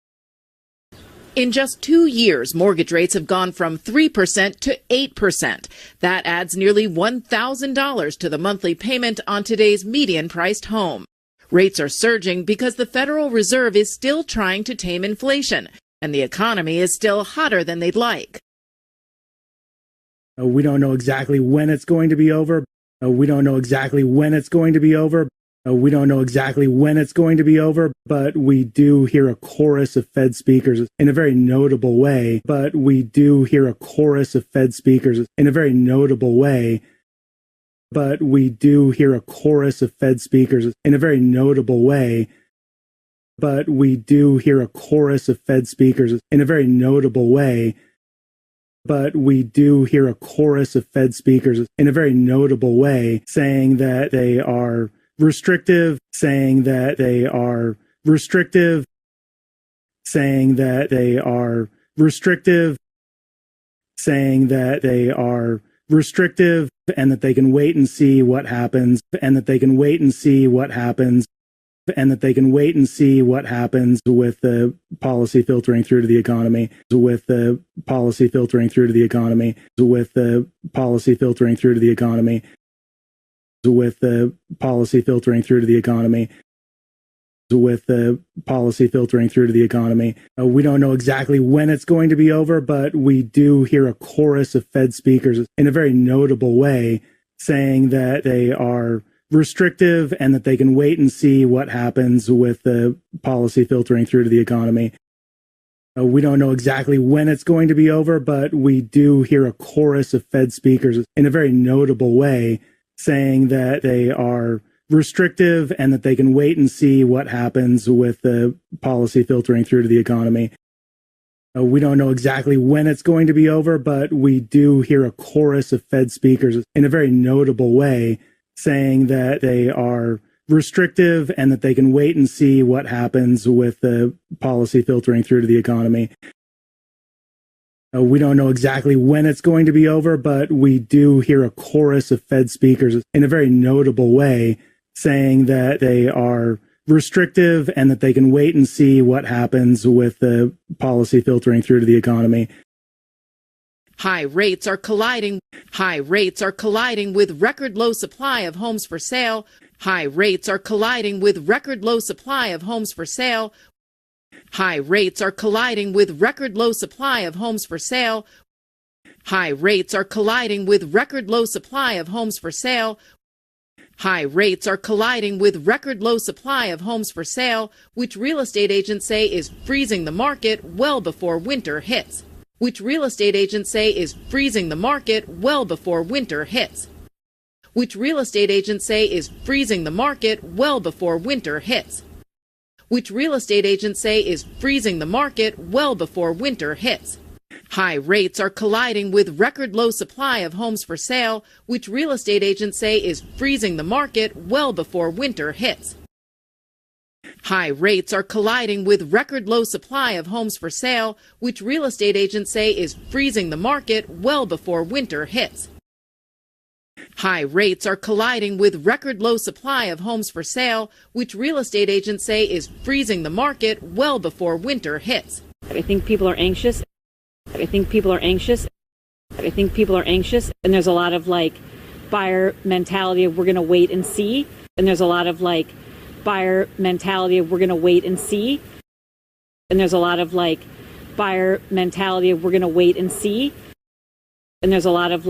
In just 2 years, mortgage rates have gone from 3% to 8%. That adds nearly $1,000 to the monthly payment on today's median-priced home. Rates are surging because the Federal Reserve is still trying to tame inflation, and the economy is still hotter than they'd like. We don't know exactly when it's going to be over. We don't know exactly when it's going to be over. We don't know exactly when it's going to be over, but we do hear a chorus of Fed speakers in a very notable way. But we do hear a chorus of Fed speakers in a very notable way. But we do hear a chorus of Fed speakers in a very notable way. But we do hear a chorus of Fed speakers in a very notable way. But we do hear a chorus of Fed speakers in a very notable way saying that they are restrictive, saying that they are restrictive, saying that they are restrictive, saying that they are restrictive, and that they can wait and see what happens, and that they can wait and see what happens, and that they can wait and see what happens with the policy filtering through to the economy, with the policy filtering through to the economy, with the policy filtering through to the economy, with the policy filtering through to the economy, with the policy filtering through to the economy. We don't know exactly when it's going to be over, but we do hear a chorus of Fed speakers in a very notable way saying that they are restrictive and that they can wait and see what happens with the policy filtering through to the economy. We don't know exactly when it's going to be over, but we do hear a chorus of Fed speakers in a very notable way saying that they are restrictive and that they can wait and see what happens with the policy filtering through to the economy. We don't know exactly when it's going to be over, but we do hear a chorus of Fed speakers in a very notable way saying that they are restrictive and that they can wait and see what happens with the policy filtering through to the economy. We don't know exactly when it's going to be over, but we do hear a chorus of Fed speakers in a very notable way saying that they are restrictive and that they can wait and see what happens with the policy filtering through to the economy. High rates are colliding with record low supply of homes for sale. High rates are colliding with record low supply of homes for sale. High rates are colliding with record low supply of homes for sale. High rates are colliding with record low supply of homes for sale. High rates are colliding with record low supply of homes for sale, which real estate agents say is freezing the market well before winter hits. Which real estate agents say is freezing the market well before winter hits. Which real estate agents say is freezing the market well before winter hits. Which real estate agents say is freezing the market well before winter hits. High rates are colliding with record low supply of homes for sale, which real estate agents say is freezing the market well before winter hits. High rates are colliding with record low supply of homes for sale, which real estate agents say is freezing the market well before winter hits. High rates are colliding with record low supply of homes for sale, which real estate agents say is freezing the market well before winter hits. I think people are anxious. I think people are anxious. I think people are anxious. And there's a lot of buyer mentality of we're going to wait and see. And there's a lot of buyer mentality of we're going to wait and see. And there's a lot of buyer mentality of we're going to wait and see. And there's a lot of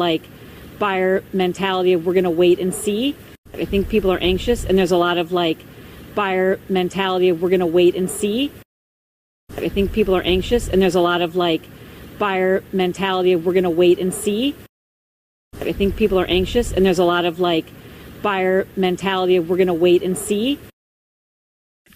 buyer mentality of we're going to wait and see. I think people are anxious. And there's a lot of buyer mentality of we're going to wait and see. I think people are anxious. And there's a lot of buyer mentality of we're going to wait and see. I think people are anxious. And there's a lot of buyer mentality of we're going to wait and see.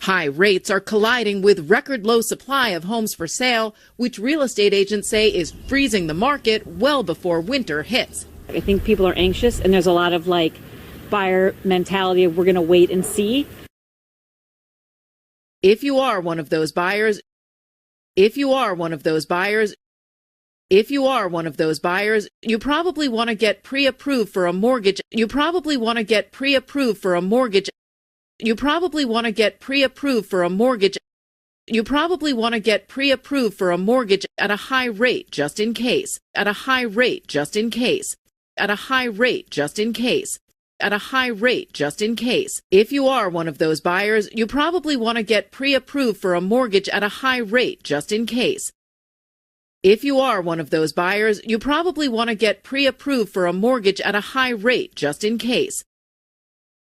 High rates are colliding with record low supply of homes for sale, which real estate agents say is freezing the market well before winter hits. I think people are anxious, and there's a lot of buyer mentality of we're going to wait and see. If you are one of those buyers, you probably want to get pre-approved for a mortgage. You probably want to get pre-approved for a mortgage. You probably want to get pre-approved for a mortgage. You probably want to get pre-approved for a mortgage at a high rate just in case. At a high rate just in case. At a high rate just in case. At a high rate just in case. If you are one of those buyers, you probably want to get pre-approved for a mortgage at a high rate just in case. If you are one of those buyers, you probably want to get pre-approved for a mortgage at a high rate just in case.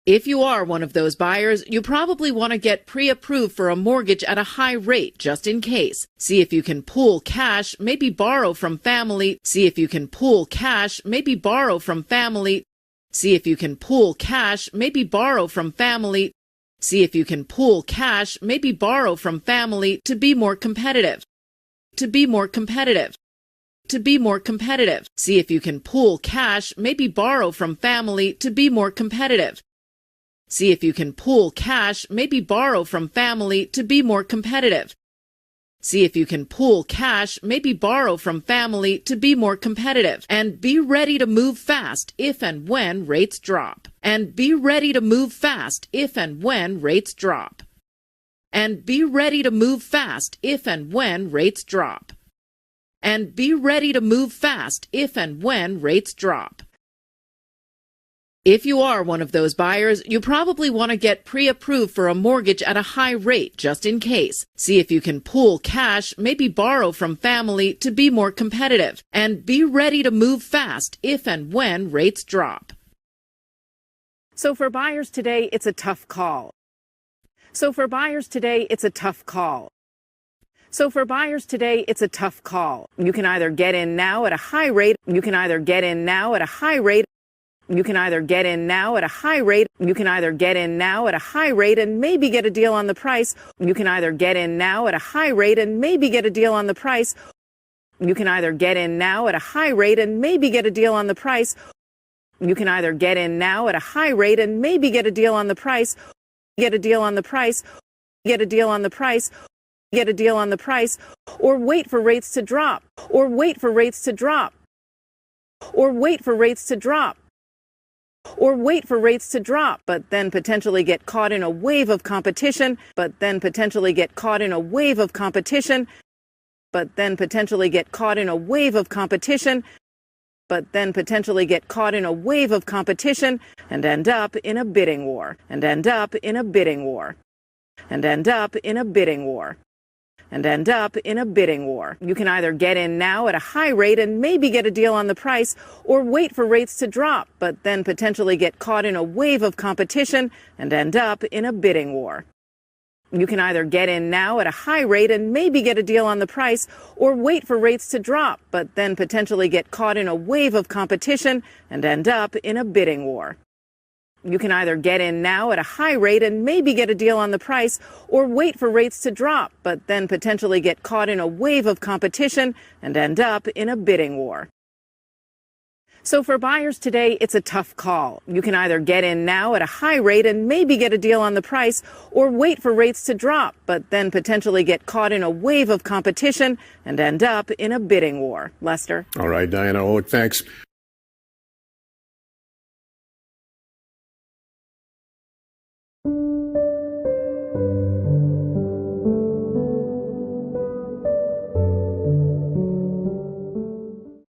If you are one of those buyers, you probably want to get pre-approved for a mortgage at a high rate just in case. See if you can pool cash, maybe borrow from family. See if you can pool cash, maybe borrow from family. See if you can pool cash, maybe borrow from family. See if you can pool cash, maybe borrow from family to be more competitive. To be more competitive. To be more competitive. See if you can pool cash, maybe borrow from family to be more competitive. See if you can pool cash, maybe borrow from family to be more competitive. See if you can pool cash, maybe borrow from family to be more competitive. And be ready to move fast if and when rates drop. And be ready to move fast if and when rates drop. And be ready to move fast if and when rates drop. And be ready to move fast if and when rates drop. If you are one of those buyers, you probably want to get pre-approved for a mortgage at a high rate just in case. See if you can pool cash, maybe borrow from family to be more competitive. And be ready to move fast if and when rates drop. So for buyers today, it's a tough call. So for buyers today, it's a tough call. So for buyers today, it's a tough call. You can either get in now at a high rate. You can either get in now at a high rate. You can either get in now at a high rate. You can either get in now at a high rate and maybe get a deal on the price. You can either get in now at a high rate and maybe get a deal on the price. You can either get in now at a high rate and maybe get a deal on the price. You can either get in now at a high rate and maybe get a deal on the price. Get a deal on the price. Get a deal on the price. Get a deal on the price. Or wait for rates to drop. Or wait for rates to drop. Or wait for rates to drop. Or wait for rates to drop, but then potentially get caught in a wave of competition, but then potentially get caught in a wave of competition, but then potentially get caught in a wave of competition, but then potentially get caught in a wave of competition and end up in a bidding war, and end up in a bidding war, and end up in a bidding war. And end up in a bidding war. You can either get in now at a high rate and maybe get a deal on the price, or wait for rates to drop, but then potentially get caught in a wave of competition and end up in a bidding war. You can either get in now at a high rate and maybe get a deal on the price, or wait for rates to drop, but then potentially get caught in a wave of competition and end up in a bidding war. You can either get in now at a high rate and maybe get a deal on the price, or wait for rates to drop, but then potentially get caught in a wave of competition and end up in a bidding war. So for buyers today, it's a tough call. You can either get in now at a high rate and maybe get a deal on the price, or wait for rates to drop, but then potentially get caught in a wave of competition and end up in a bidding war. Lester? All right, Diana Olick, thanks.